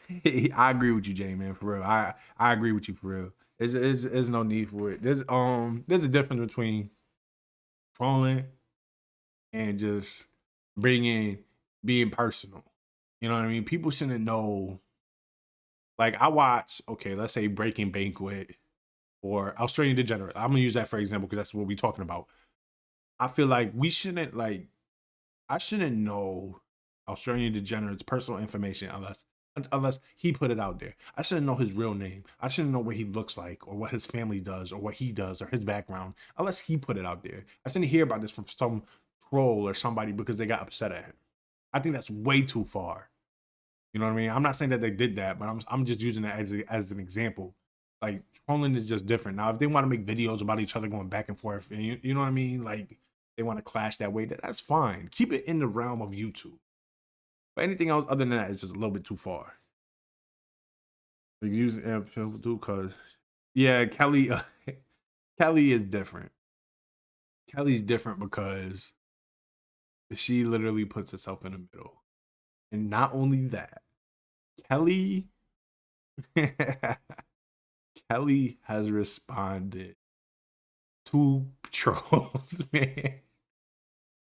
I agree with you, Jay, man, for real. I agree with you, for real. There's no need for it. There's a difference between trolling and just being personal. You know what I mean? People shouldn't know. Like, I watch, okay, let's say Breaking Banquet or Australian Degenerate. I'm gonna use that for example because that's what we're talking about. I feel like I shouldn't know Australian Degenerate's personal information unless he put it out there. I shouldn't know his real name. I shouldn't know what he looks like or what his family does or what he does or his background unless he put it out there. I shouldn't hear about this from some troll or somebody because they got upset at him. I think that's way too far. You know what I mean? I'm not saying that they did that, but I'm just using that as an example. Like, trolling is just different. Now, if they want to make videos about each other going back and forth, and you know what I mean? Like, they want to clash that way, that's fine. Keep it in the realm of YouTube. But anything else other than that is just a little bit too far. Like using people do because yeah, Kelly Kelly is different. Kelly's different because she literally puts herself in the middle. And not only that, Kelly Kelly has responded to trolls, man.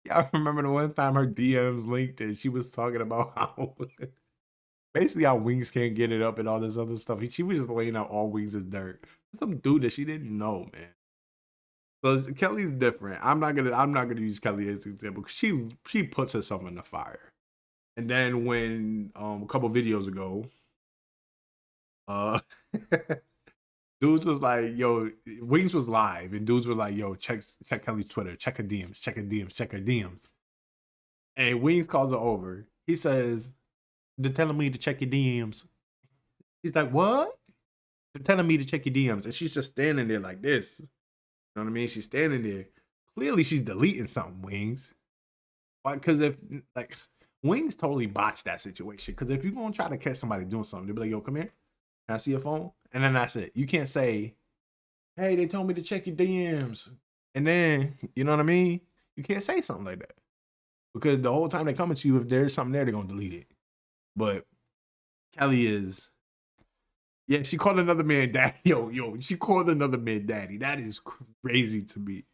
Y'all remember the one time her DMs linked and she was talking about how basically how Wings can't get it up and all this other stuff. She was just laying out all Wings as dirt. Some dude that she didn't know, man. So Kelly's different. I'm not gonna use Kelly as an example because she puts herself in the fire. And then when a couple videos ago, dudes was like, yo, Wings was live, and dudes were like, yo, check Kelly's Twitter, check her DMs, check her DMs, check her DMs. And Wings calls her over. He says, they're telling me to check your DMs. He's like, what? They're telling me to check your DMs. And she's just standing there like this. You know what I mean? She's standing there. Clearly she's deleting something, Wings. Why? Because if, like, Wings totally botched that situation. Because if you're going to try to catch somebody doing something, they'll be like, yo, come here. Can I see your phone? And then that's it. You can't say, hey, they told me to check your DMs. And then, you know what I mean? You can't say something like that. Because the whole time they're coming to you, if there's something there, they're going to delete it. But Kelly is, yeah, she called another man daddy. Yo, she called another man daddy. That is crazy to me.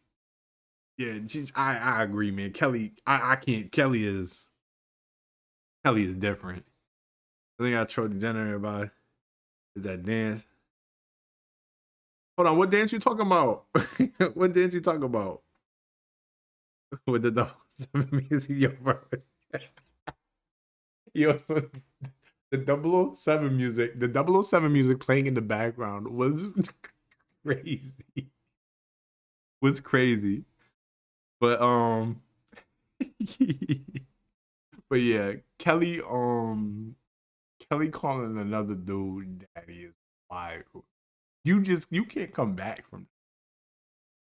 Yeah, I agree, man. Kelly, I can't. Kelly is different. I think I trolled the general about is that dance. Hold on, what dance you talking about? What dance you talking about? With the 007 music, yo, bro. Yo, the 007 music, the 007 music playing in the background was crazy. Was crazy. But but yeah, Kelly calling another dude daddy is wild. You can't come back from that.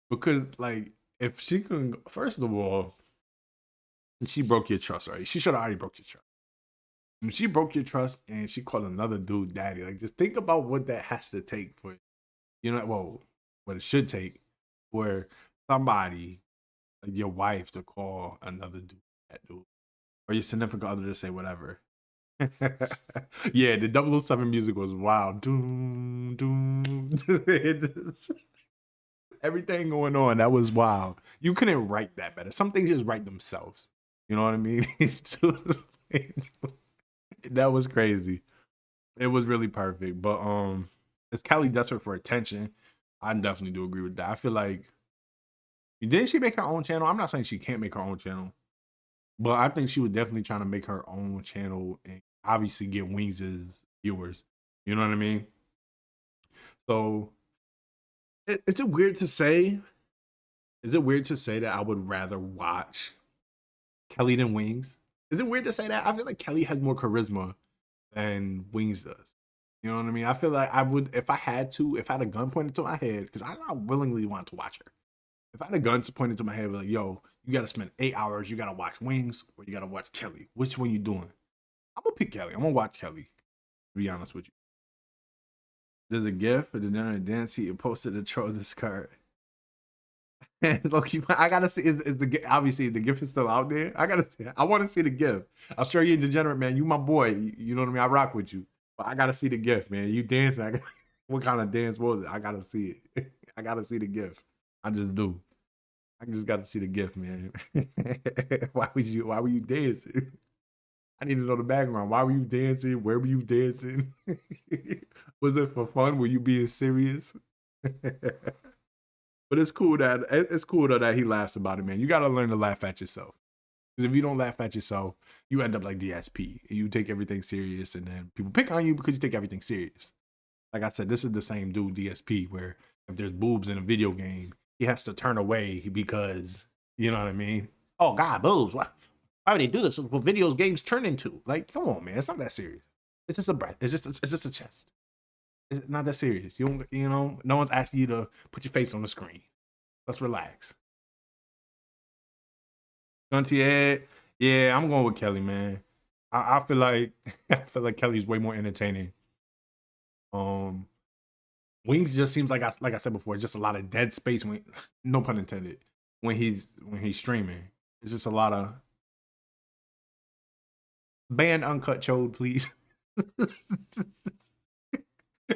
Because like if she can, first of all, she broke your trust, right? She should have already broke your trust. When she broke your trust and she called another dude daddy, like just think about what that has to take for, you know, well, what it should take for somebody like your wife to call another dude that dude, or your significant other to say whatever. Yeah, the 007 music was wild. Doom, doom. Everything going on, that was wild. You couldn't write that better. Some things just write themselves. You know what I mean? That was crazy. It was really perfect. But is Kelly desperate for attention? I definitely do agree with that. I feel like didn't she make her own channel? I'm not saying she can't make her own channel, but I think she was definitely trying to make her own channel and obviously get Wings' viewers. You know what I mean? So is it weird to say? Is it weird to say that I would rather watch Kelly than Wings? Is it weird to say that? I feel like Kelly has more charisma than Wings does. You know what I mean? I feel like I would, if I had a gun pointed to my head, because I don't willingly want to watch her. If I had a gun pointed to my head, like, yo, you got to spend 8 hours, you got to watch Wings, or you got to watch Kelly. Which one you doing? I'm going to pick Kelly. I'm going to watch Kelly, to be honest with you. There's a gift for the dinner and dance. He posted the Trojan card. Loki, I gotta see. Is the obviously the gift is still out there? I gotta see. I want to see the gift. I'll show you, degenerate man. You my boy. You know what I mean. I rock with you, but I gotta see the gift, man. You dancing? What kind of dance was it? I gotta see it. I gotta see the gift. I just do. I just gotta see the gift, man. Why were you dancing? I need to know the background. Why were you dancing? Where were you dancing? Was it for fun? Were you being serious? But it's cool that he laughs about it, man. You gotta learn to laugh at yourself. Because if you don't laugh at yourself, you end up like DSP. You take everything serious, and then people pick on you because you take everything serious. Like I said, this is the same dude, DSP, where if there's boobs in a video game, he has to turn away because, you know what I mean? Oh God, boobs. Why would they do this? What videos games turn into? Like, come on, man. It's not that serious. It's just a breath. It's just a chest. It's not that serious. You know, no one's asking you to put your face on the screen. Let's relax. Stunty Ed. Yeah, I'm going with Kelly, man. I feel like I feel like Kelly's way more entertaining. Um, Wings just seems like I said before, just a lot of dead space when no pun intended when he's streaming. It's just a lot of ban uncut chode, please.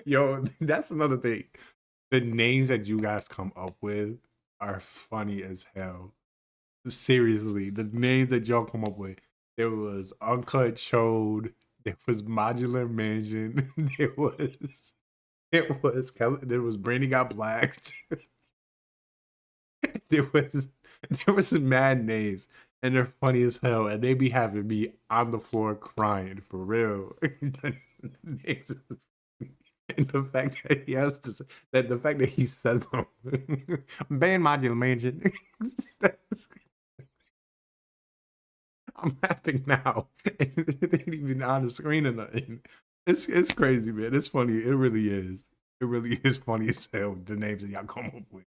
Yo, that's another thing. The names that you guys come up with are funny as hell. Seriously, the names that y'all come up with. There was Uncut Chode. There was Modular Mansion. There was Brandy Got Blacked. there was there was some mad names, and they're funny as hell, and they be having me on the floor crying for real. Names and the fact that he has to that the fact that he said them, ban Modular Mansion. I'm laughing now. It ain't even on the screen or nothing. It's crazy, man. It's funny. It really is. It really is funny as hell. The names that y'all come up with.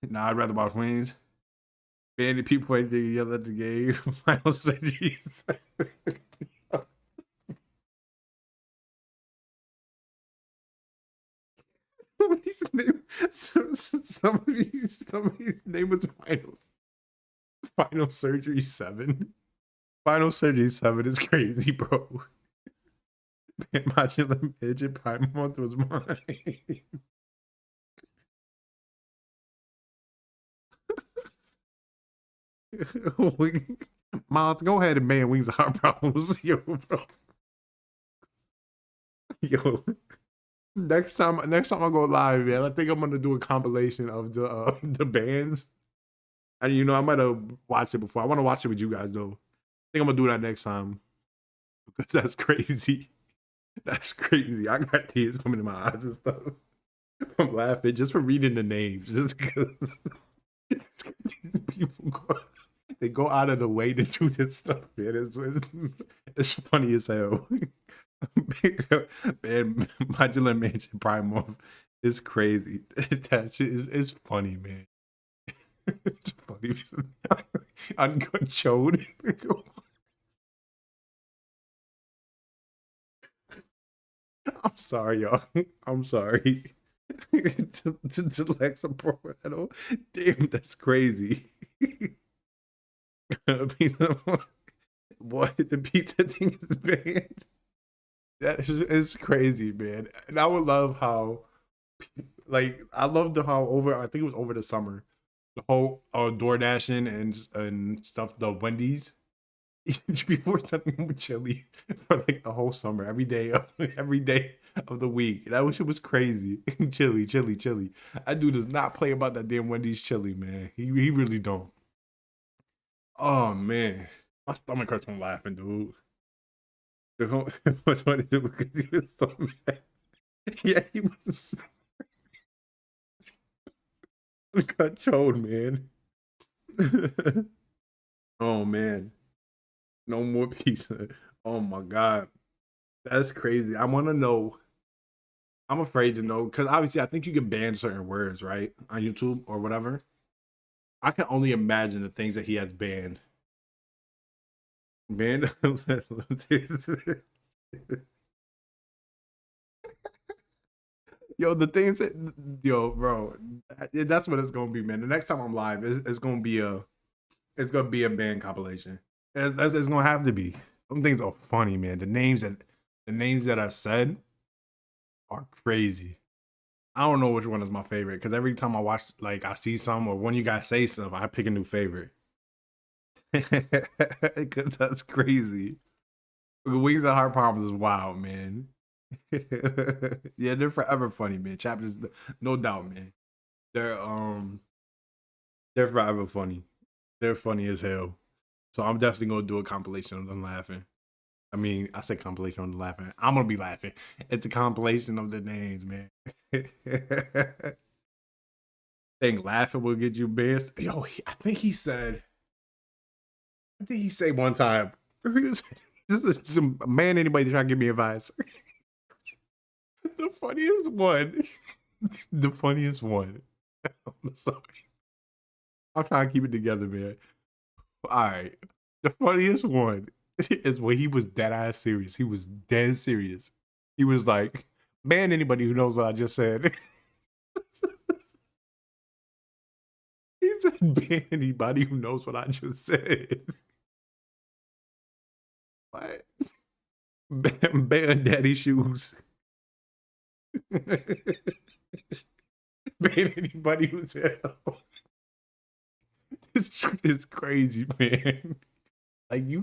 Nah, I'd rather watch Wings. Bandy people ain't yell at the game. Final Centuries. Somebody's name. Somebody's name was Final Surgery 7. Final Surgery 7 is crazy, bro. Modular Midget Prime Month was mine. Miles, go ahead and ban Wings of Heart Problems. Yo, bro. Yo. Next time I go live, man, I think I'm gonna do a compilation of the bands. And you know, I might have watched it before. I want to watch it with you guys though. I think I'm gonna do that next time. Because that's crazy. That's crazy. I got tears coming in my eyes and stuff from laughing just from reading the names. Just because people they go out of the way to do this stuff, man. It's funny as hell. Man, Modular Mansion Prime Month is crazy. That shit is funny, man. It's funny. Uncut Chode. I'm sorry, y'all. I'm sorry. to Lexa Porretto. Damn, that's crazy. Boy, the pizza thing is banned. That is crazy, man. And I would love how, like, I loved how over. I think it was over the summer, the whole door dashing and stuff. The Wendy's people were sending him chili for like the whole summer, every day of the week. That shit was crazy. Chili, chili, chili. That dude does not play about that damn Wendy's chili, man. He really don't. Oh man, my stomach hurts from laughing, dude. What's funny because he was so mad. Yeah, he was got chode, man. Oh man, no more pizza. Oh my god, that's crazy. I want to know. I'm afraid to know because obviously I think you can ban certain words, right, on YouTube or whatever. I can only imagine the things that he has banned. Banned. Yo, the things that yo, bro, that's what it's gonna be, man. The next time I'm live, it's gonna be a band compilation. It's gonna have to be. Some things are funny, man. The names that I said are crazy. I don't know which one is my favorite because every time I watch, like, I see some or when you guys say stuff, I pick a new favorite. Because that's crazy. Wings and Heart Problems is wild, man. Yeah, they're forever funny, man. Chapters, no doubt, man. They're um, they're forever funny. They're funny as hell. So I'm definitely gonna do a compilation of them laughing. I mean, I said compilation of them laughing. I'm gonna be laughing. It's a compilation of the names, man. Think laughing will get you best. Yo, I think he said. I think he said one time. This is some man. Anybody trying to give me advice? The funniest one. The funniest one. I'm sorry. I'm trying to keep it together, man. All right. The funniest one is when he was dead ass serious. He was dead serious. He was like, ban anybody who knows what I just said. He said, ban anybody who knows what I just said. What? Ban daddy shoes. Ban anybody who's hell. This is crazy, man. Like you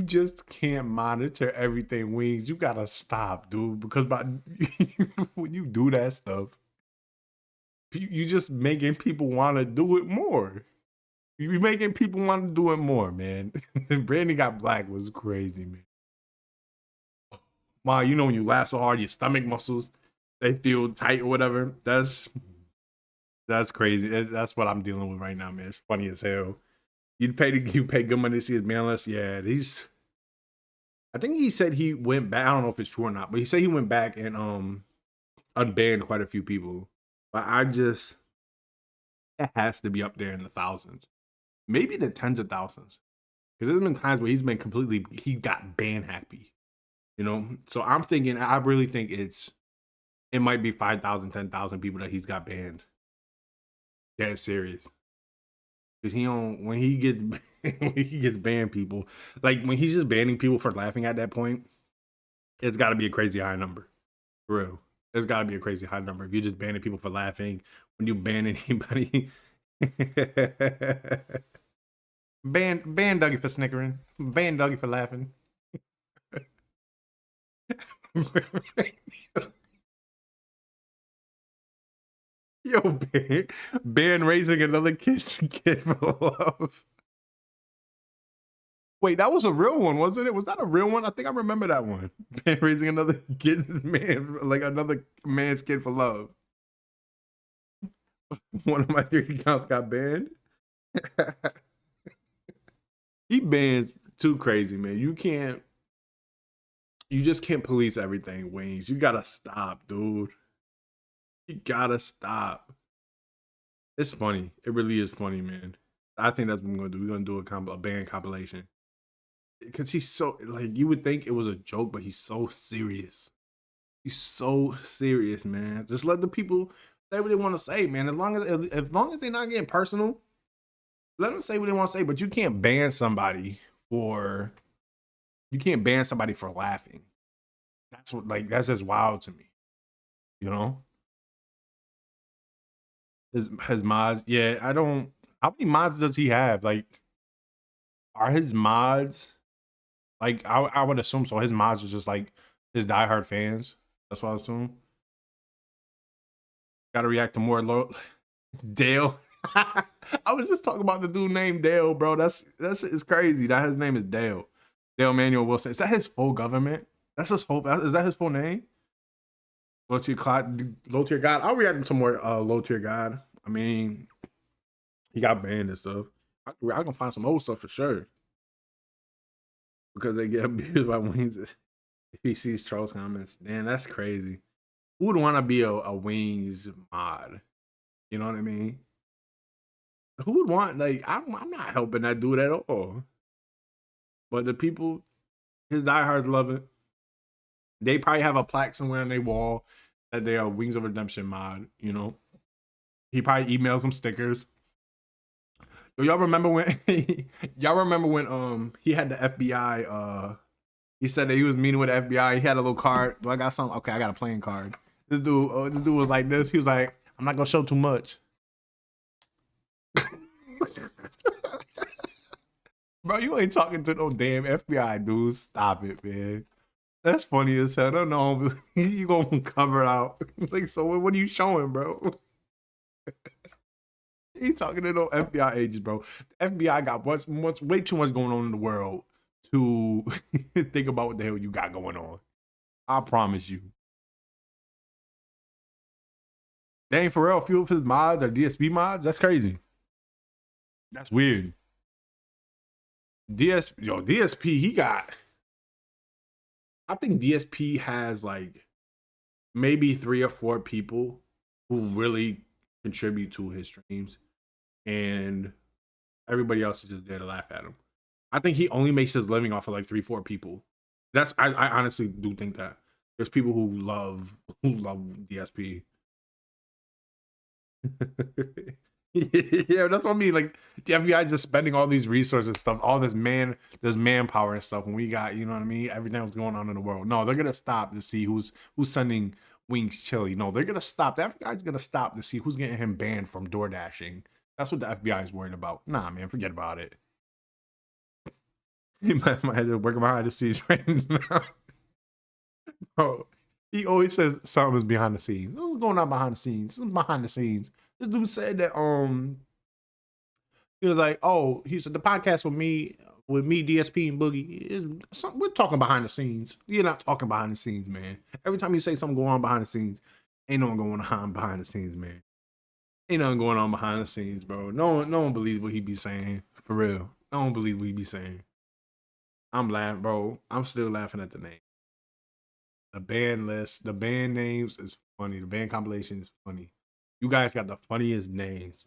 just can't monitor everything wings. You gotta stop, dude. Because when you do that stuff, you just making people want to do it more. You making people want to do it more, man. Brandon got black was crazy, man. Wow, you know when you laugh so hard, your stomach muscles they feel tight or whatever. That's crazy. That's what I'm dealing with right now, man. It's funny as hell. You pay good money to see his manless. Yeah, these. I think he said he went back. I don't know if it's true or not, but he said he went back and unbanned quite a few people. But it has to be up there in the thousands, maybe the tens of thousands. Because there's been times where he got ban happy, you know. So I'm thinking, I really think it might be 5,000, 10,000 people that he's got banned. Dead serious. Because when he gets when he gets banned, people like when he's just banning people for laughing at that point, it's got to be a crazy high number. For real, it's got to be a crazy high number. If you're just banning people for laughing, when you ban anybody, ban Dougie for snickering, ban Dougie for laughing. Yo, ban raising another kid for love. Wait, that was a real one, wasn't it? Was that a real one? I think I remember that one. Ban raising another another man's kid for love. One of my 3 accounts got banned. He bans too crazy, man. You just can't police everything, Wings. You gotta stop, dude. You gotta stop. It's funny. It really is funny, man. I think that's what we're gonna do. We're gonna do a band compilation. Because he's so like you would think it was a joke, but he's so serious. He's so serious, man. Just let the people say what they want to say, man. As long as they're not getting personal, let them say what they want to say. But you can't ban somebody for laughing. That's just wild to me. You know? His mods, yeah, I don't. How many mods does he have? Like, are his mods like I would assume so? His mods are just like his diehard fans. That's what I assume. Got to react to more Dale. I was just talking about the dude named Dale, bro. It's crazy. That his name is Dale. Dale Manuel Wilson. Is that his full government? Is that his full name? Low tier God. I'll react to more low tier God. I mean, he got banned and stuff. I can find some old stuff for sure. Because they get abused by Wings if he sees trolls comments. Damn, that's crazy. Who would want to be a Wings mod? You know what I mean? Who would want, like, I'm not helping that dude at all. But the people, his diehards love it. They probably have a plaque somewhere on their wall that they are Wings of Redemption mod, you know? He probably emails them stickers. Y'all remember when he had the FBI he said that he was meeting with the FBI. He had a little card. Do I got something? Okay, I got a playing card. This dude was like this. He was like, I'm not gonna show too much. Bro, you ain't talking to no damn FBI dude. Stop it, man. That's funny as hell. I don't know. You gonna cover it out. Like, so what are you showing, bro? He talking to no FBI agents, bro. The FBI got way too much going on in the world to think about what the hell you got going on. I promise you. Dang, for real, a few of his mods are DSP mods? That's crazy. That's weird. DSP, he got. I think DSP has like maybe 3 or 4 people who really contribute to his streams. and everybody else is just there to laugh at him. I think he only makes his living off of like 3-4 people. I honestly do think that there's people who love DSP. Yeah, that's what I mean. Like the FBI is just spending all these resources and stuff, all this manpower and stuff. When we got, you know what I mean, everything that's going on in the world. No, they're gonna stop to see who's sending Wings chili. No, they're gonna stop. The FBI's gonna stop to see who's getting him banned from door dashing. That's what the FBI is worried about. Nah, man, forget about it. He might have to work behind the scenes right now. Bro, he always says something is behind the scenes. What's going on behind the scenes? This is behind the scenes. This dude said that he was like, oh, he said the podcast with me, DSP and Boogie is something we're talking behind the scenes. You're not talking behind the scenes, man. Every time you say something going on behind the scenes, ain't no one going on behind the scenes, man. Ain't nothing going on behind the scenes, bro. No one believes what he be saying. For real. No one believes what he be saying. I'm laughing, bro. I'm still laughing at the name. The band list, the band names is funny. The band compilation is funny. You guys got the funniest names.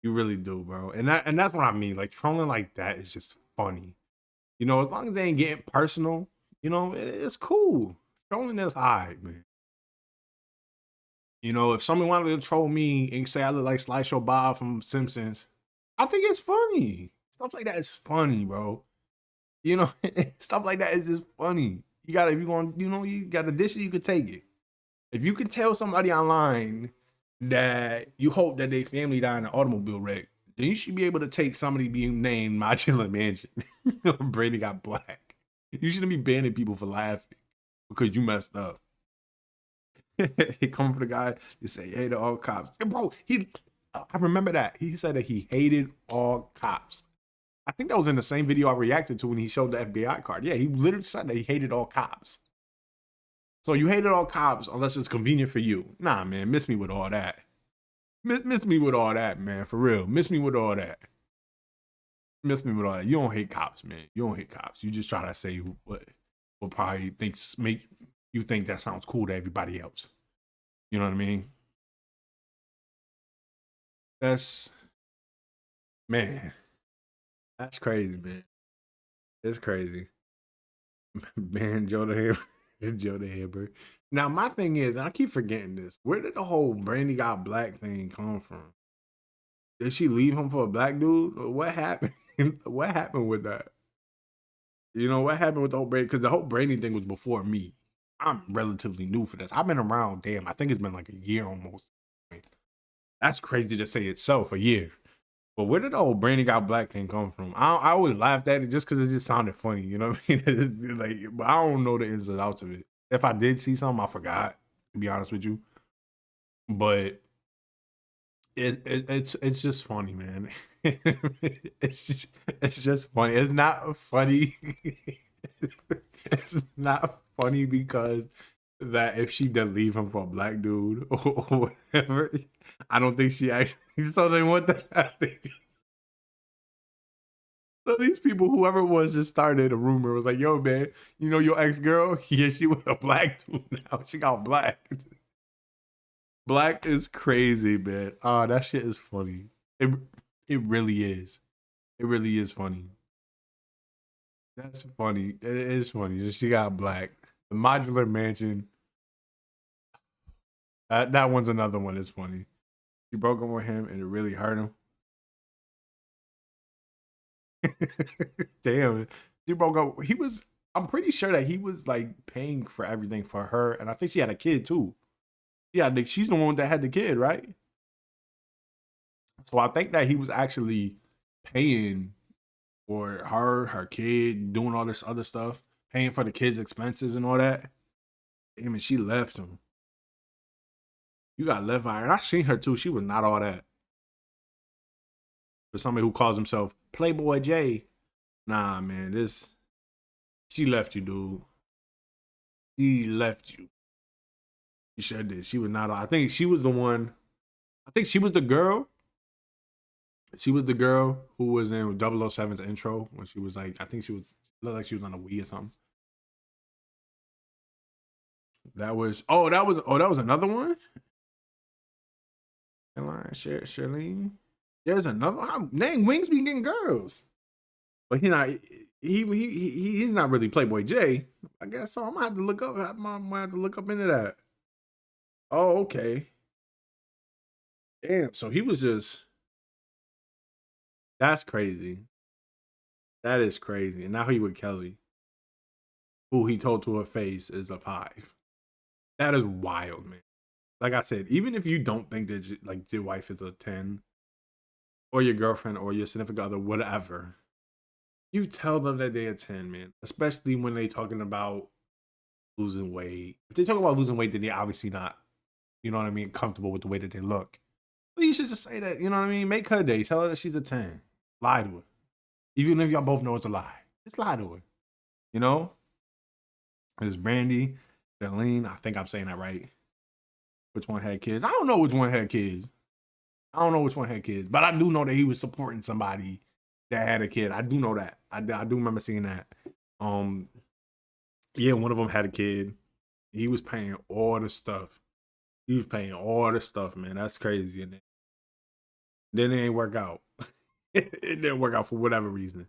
You really do, bro. And that's what I mean. Like trolling like that is just funny. You know, as long as they ain't getting personal, you know, it's cool. Trolling is alright, man. You know, if someone wanted to troll me and say I look like Slideshow Bob from Simpsons, I think it's funny. Stuff like that is funny, bro. You know, stuff like that is just funny. You gotta, if you're going, you know, you got to dish it, you could take it. If you can tell somebody online that you hope that their family died in an automobile wreck, then you should be able to take somebody being named Modular Mansion. Brady got black. You shouldn't be banning people for laughing because you messed up. He come for the guy to say, hey, to all cops. And bro, I remember that. He said that he hated all cops. I think that was in the same video I reacted to when he showed the FBI card. Yeah, he literally said that he hated all cops. So you hated all cops unless it's convenient for you. Nah, man, miss me with all that. Miss me with all that, man, for real. Miss me with all that. Miss me with all that. You don't hate cops, man. You don't hate cops. You just try to say what probably make you think that sounds cool to everybody else. You know what I mean? Man, that's crazy, man. It's crazy. Man, Joe the Hammer. Joe the Hammer. Now, my thing is, and I keep forgetting this, where did the whole Brandy got black thing come from? Did she leave him for a black dude? What happened? What happened with that? You know, what happened with the whole Brandy? Because the whole Brandy thing was before me. I'm relatively new for this. I've been around, damn, I think it's been like a year almost. That's crazy to say itself, a year. But where did the whole Brandy got black thing come from? I always laughed at it just because it just sounded funny. You know what I mean? Like, but I don't know the ins and outs of it. If I did see something, I forgot. To be honest with you, but it's just funny, man. It's just funny. It's not funny. It's not funny because that if she did leave him for a black dude or whatever, I don't think she actually. So then what the hell? So these people, whoever it was, just started a rumor. It was like, yo, man, you know your ex-girl? Yeah, she was a black dude now. She got black. Black is crazy, man. That shit is funny. It really is. It really is funny. That's funny. It is funny. She got black. The modular mansion. That one's another one that's funny. She broke up with him and it really hurt him. Damn. She broke up. I'm pretty sure that he was like paying for everything for her. And I think she had a kid too. Yeah, she's the one that had the kid, right? So I think that he was actually paying for her kid, doing all this other stuff, paying for the kid's expenses and all that. I mean, she left him. You got left by her. And I seen her too. She was not all that. For somebody who calls himself Playboy J. Nah, man, she left you, dude. She left you. She sure did. She was not. I think she was the one. I think she was the girl. She was the girl who was in 007's intro when she was like, I think she was looked like she was on a Wii or something. That was another one. Charlene. There's another. Dang, Wings be getting girls, but he's not really Playboy J. I guess so. I'm gonna have to look up. I'm gonna have to look up into that. Oh, okay. Damn. So he was just. That's crazy. That is crazy. And now he with Kelly, who he told to her face is a 5. That is wild, man. Like I said, even if you don't think that like your wife is a 10, or your girlfriend or your significant other, whatever, you tell them that they're a 10, man. Especially when they talking about losing weight. If they talk about losing weight, then they're obviously not, you know what I mean, comfortable with the way that they look. But you should just say that, you know what I mean? Make her day. Tell her that she's a 10. Lie to her. Even if y'all both know it's a lie. Just lie to her. You know? There's Brandy, Darlene. I think I'm saying that right. Which one had kids? I don't know which one had kids. I don't know which one had kids. But I do know that he was supporting somebody that had a kid. I do know that. I do remember seeing that. Yeah, one of them had a kid. He was paying all the stuff. He was paying all the stuff, man. That's crazy. And then it ain't work out. It didn't work out for whatever reason.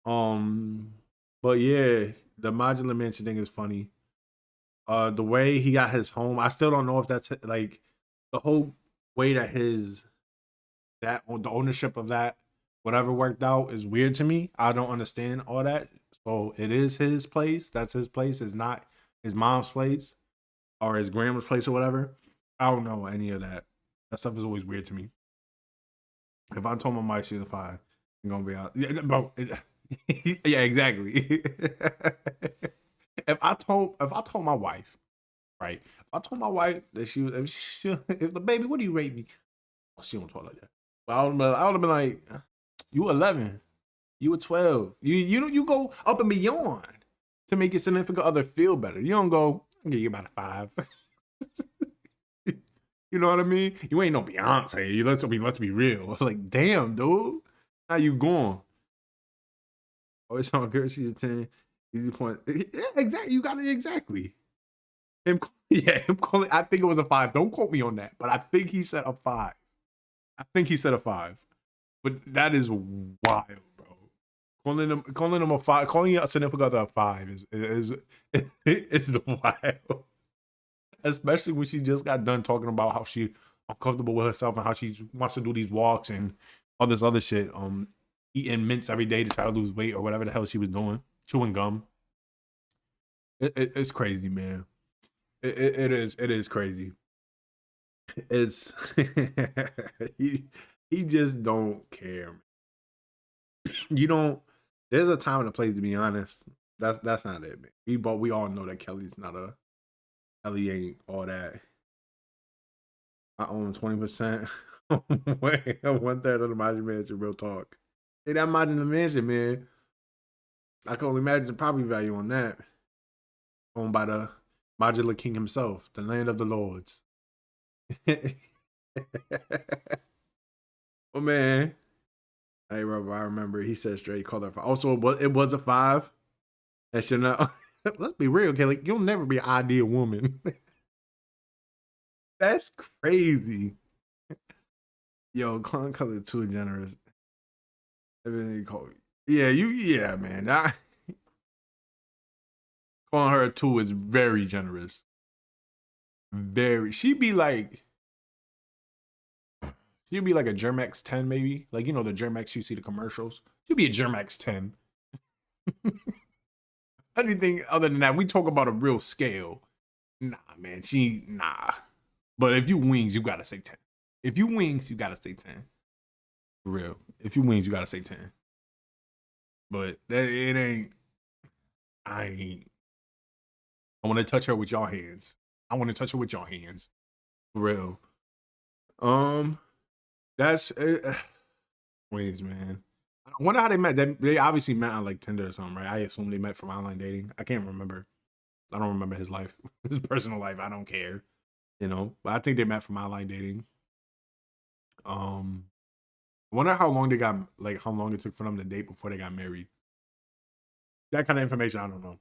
But yeah, the modular mansion thing is funny. The way he got his home, I still don't know if that's like the whole way that the ownership of that whatever worked out is weird to me. I don't understand all that. So it is his place. That's his place. It's not his mom's place or his grandma's place or whatever. I don't know any of that. That stuff is always weird to me. If I told my wife she's a 5, I'm gonna be out. Yeah, bro. Yeah, exactly. If I told my wife, right? If I told my wife that if the baby, what do you rate me? Oh, she don't talk like that. But I would have been like, you 11, you a 12. You go up and beyond to make your significant other feel better. You don't go, I'll give you about a 5. You know what I mean? You ain't no Beyonce. Let's be real. I was like, damn, dude, how you going? Always on girl, she's a 10. Easy point. Yeah, exactly. You got it exactly. Him, yeah, him calling. I think it was a 5. Don't quote me on that, but I think he said a 5. I think he said a 5. But that is wild, bro. Calling him a 5, calling a significant other a 5 is the wild. Especially when she just got done talking about how she uncomfortable with herself and how she wants to do these walks and all this other shit. Eating mints every day to try to lose weight or whatever the hell she was doing, chewing gum. It's crazy, man. It is crazy. It's he just don't care. You don't. There's a time and a place to be honest. That's not it, man. We all know that Kelly's not a. Kelly ain't all that. I own 20%. Wait, 1/3 of the Modular Mansion. Real talk. Hey, that Modular Mansion, man. I can only imagine the property value on that. Owned by the Modular King himself, the land of the lords. Oh man. Hey, Rob, I remember he said straight called her 5. Also, it was a 5. That should not. Let's be real, Kelly. You'll never be an ideal woman. That's crazy. Yo, calling color too generous. Yeah, man. Calling her 2 is very generous. Very. She'd be like a Germex 10, maybe. Like, you know, the Germex you see the commercials. She'd be a Germex 10. Anything other than that, we talk about a real scale. Nah, man. Nah. But if you wings, you gotta say 10. If you wings, you gotta say 10. For real. If you wings, you gotta say 10. But it ain't. I want to touch her with y'all hands. I want to touch her with y'all hands. For real. That's it. Wings, man. I wonder how they met. They obviously met on like Tinder or something, right? I assume they met from online dating. I can't remember. I don't remember his life, his personal life. I don't care, you know. But I think they met from online dating. I wonder how long how long it took for them to date before they got married. That kind of information, I don't know.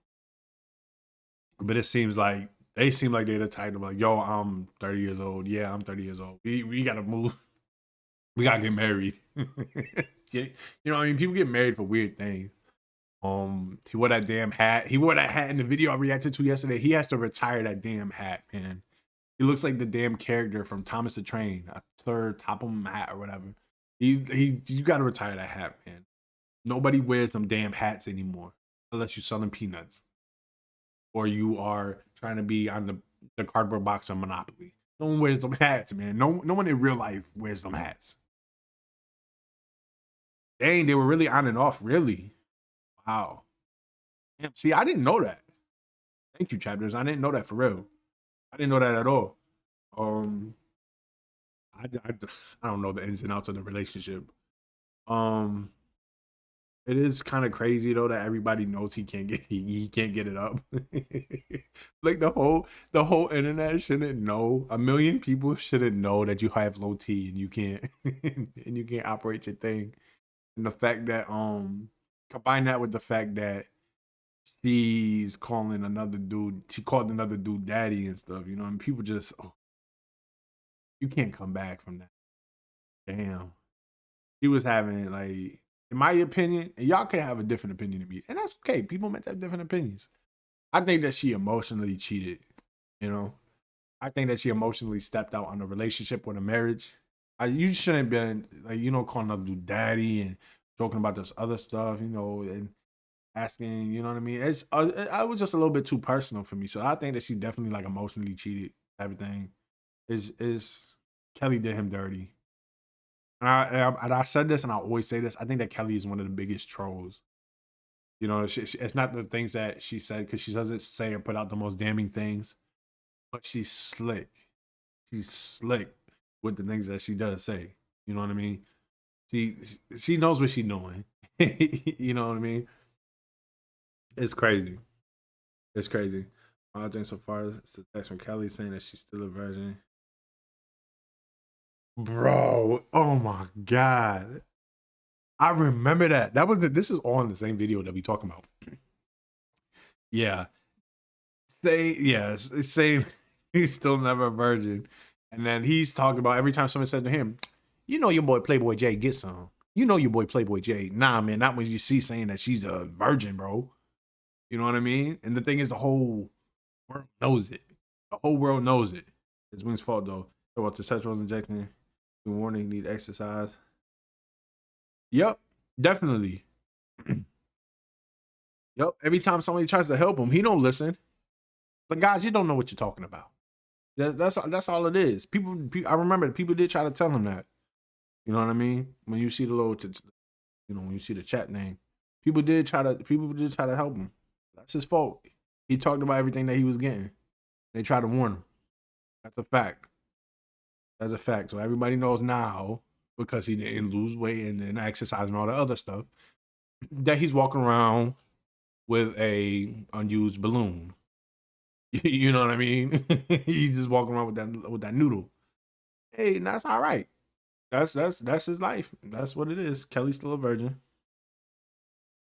But it seems like they seem like they're the type of like, yo, I'm 30 years old. Yeah, I'm 30 years old. We gotta move. We gotta get married. You know what I mean? People get married for weird things. He wore that damn hat. He wore that hat in the video I reacted to yesterday. He has to retire that damn hat, man. He looks like the damn character from Thomas the Train, a third Topham hat or whatever. You gotta retire that hat, man. Nobody wears them damn hats anymore unless you're selling peanuts or you are trying to be on the cardboard box on Monopoly. No one wears them hats, man. No one in real life wears them hats. Dang, they were really on and off, really. Wow. Damn, see, I didn't know that. Thank you, chapters. I didn't know that for real. I didn't know that at all. Um, I don't know the ins and outs of the relationship. Um, it is kind of crazy though that everybody knows he can't get it up. Like the whole internet shouldn't know. A million people shouldn't know that you have low T and you can't and you can't operate your thing. And the fact that combine that with the fact that she's calling another dude, she called another dude daddy and stuff, you know, and people just you can't come back from that. Damn. She was having like, in my opinion, and y'all can have a different opinion than me, and that's okay. People meant to have different opinions. I think that she emotionally cheated. You know, I think that she emotionally stepped out on a relationship with a marriage. You shouldn't have been like, you know, calling another dude daddy and talking about this other stuff, you know, and asking, you know what I mean? It's I was just a little bit too personal for me, so I think that she definitely like emotionally cheated. Everything is Kelly did him dirty. And I said this, and I always say this. I think that Kelly is one of the biggest trolls. You know, it's not the things that she said because she doesn't say or put out the most damning things, but she's slick. She's slick with the things that she does say. You know what I mean? She she knows what she's doing. You know what I mean? It's crazy. It's crazy. I think so far it's a text from Kelly saying that she's still a virgin. Bro, oh my god. I remember that. This is all in the same video that we talking about. Yeah. Saying he's still never a virgin. And then he's talking about every time someone said to him, you know your boy Playboy J get some. You know your boy Playboy J. Nah, man, not when you see saying that she's a virgin, bro. You know what I mean? And the thing is the whole world knows it. The whole world knows it. It's Wing's fault though. About the sexual injection. Warning, need exercise. Yep, definitely. Yep. Every time somebody tries to help him, he don't listen. But guys, you don't know what you're talking about. That's all it is. People, I remember people did try to tell him that. You know what I mean? When you see the little, you know, when you see the chat name, people did try to help him. That's his fault. He talked about everything that he was getting. They tried to warn him. That's a fact. That's a fact. So everybody knows now, because he didn't lose weight and exercise and all the other stuff, that he's walking around with a unused balloon. You know what I mean? He's just walking around with that noodle. Hey, and that's all right. That's his life. That's what it is. Kelly's still a virgin.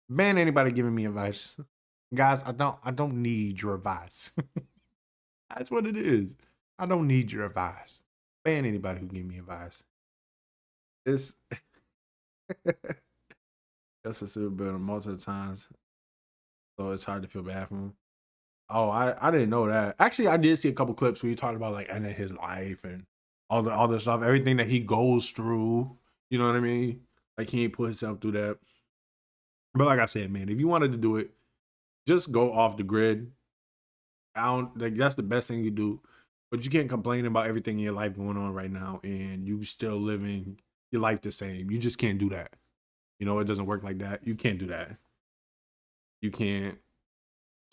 Ban anybody giving me advice. Guys, I don't need your advice. That's what it is. I don't need your advice. Ban anybody who give me advice. It's that's a super builder most of the times. So it's hard to feel bad for him. Oh, I didn't know that. Actually, I did see a couple clips where he talked about like ending his life and all the other stuff, everything that he goes through. You know what I mean? Like he ain't put himself through that. But like I said, man, if you wanted to do it, just go off the grid. I don't like that's the best thing you do. But you can't complain about everything in your life going on right now and you still living your life the same. You just can't do that. You know, it doesn't work like that. You can't do that. You can't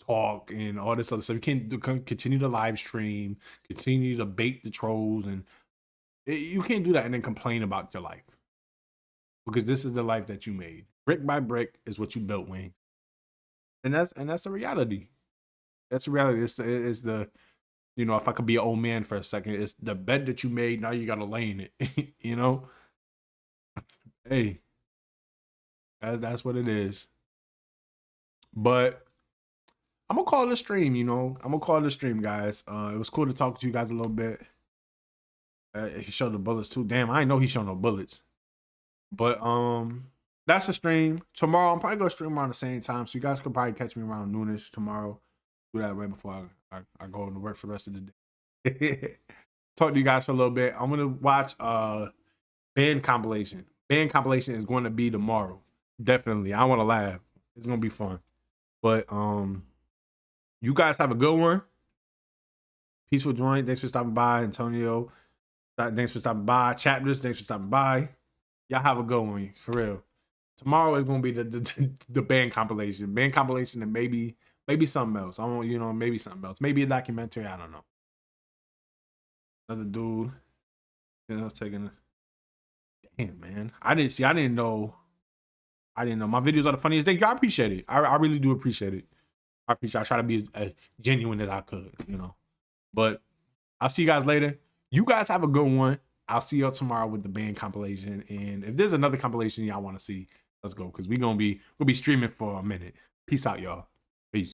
talk and all this other stuff. You can't continue to live stream, continue to bait the trolls, and you can't do that and then complain about your life because this is the life that you made. Brick by brick is what you built, Wayne, and that's the reality. That's the reality. It's the you know, if I could be an old man for a second, it's the bed that you made. Now you got to lay in it. You know, hey, that's what it is. But I'm gonna call it a stream. You know, I'm gonna call it a stream, guys. It was cool to talk to you guys a little bit. He showed the bullets too. Damn, I didn't know he showed no bullets. But that's a stream. Tomorrow I'm probably gonna stream around the same time. So you guys could probably catch me around noonish tomorrow. Do that right before I go to work for the rest of the day. Talk to you guys for a little bit. I'm gonna watch band compilation. Band compilation is going to be tomorrow. Definitely. I want to laugh. It's gonna be fun. But you guys have a good one. Peaceful Joint. Thanks for stopping by, Antonio. Thanks for stopping by. Chapters. Thanks for stopping by. Y'all have a good one, for real. Tomorrow is gonna be the band compilation. Band compilation and maybe something else. I don't maybe something else. Maybe a documentary. I don't know. Another dude. Taking. Damn, man. I didn't know. My videos are the funniest thing. I appreciate it. I really do appreciate it. I try to be as genuine as I could, But I'll see you guys later. You guys have a good one. I'll see y'all tomorrow with the band compilation. And if there's another compilation y'all want to see, let's go. Because we'll be streaming for a minute. Peace out, y'all.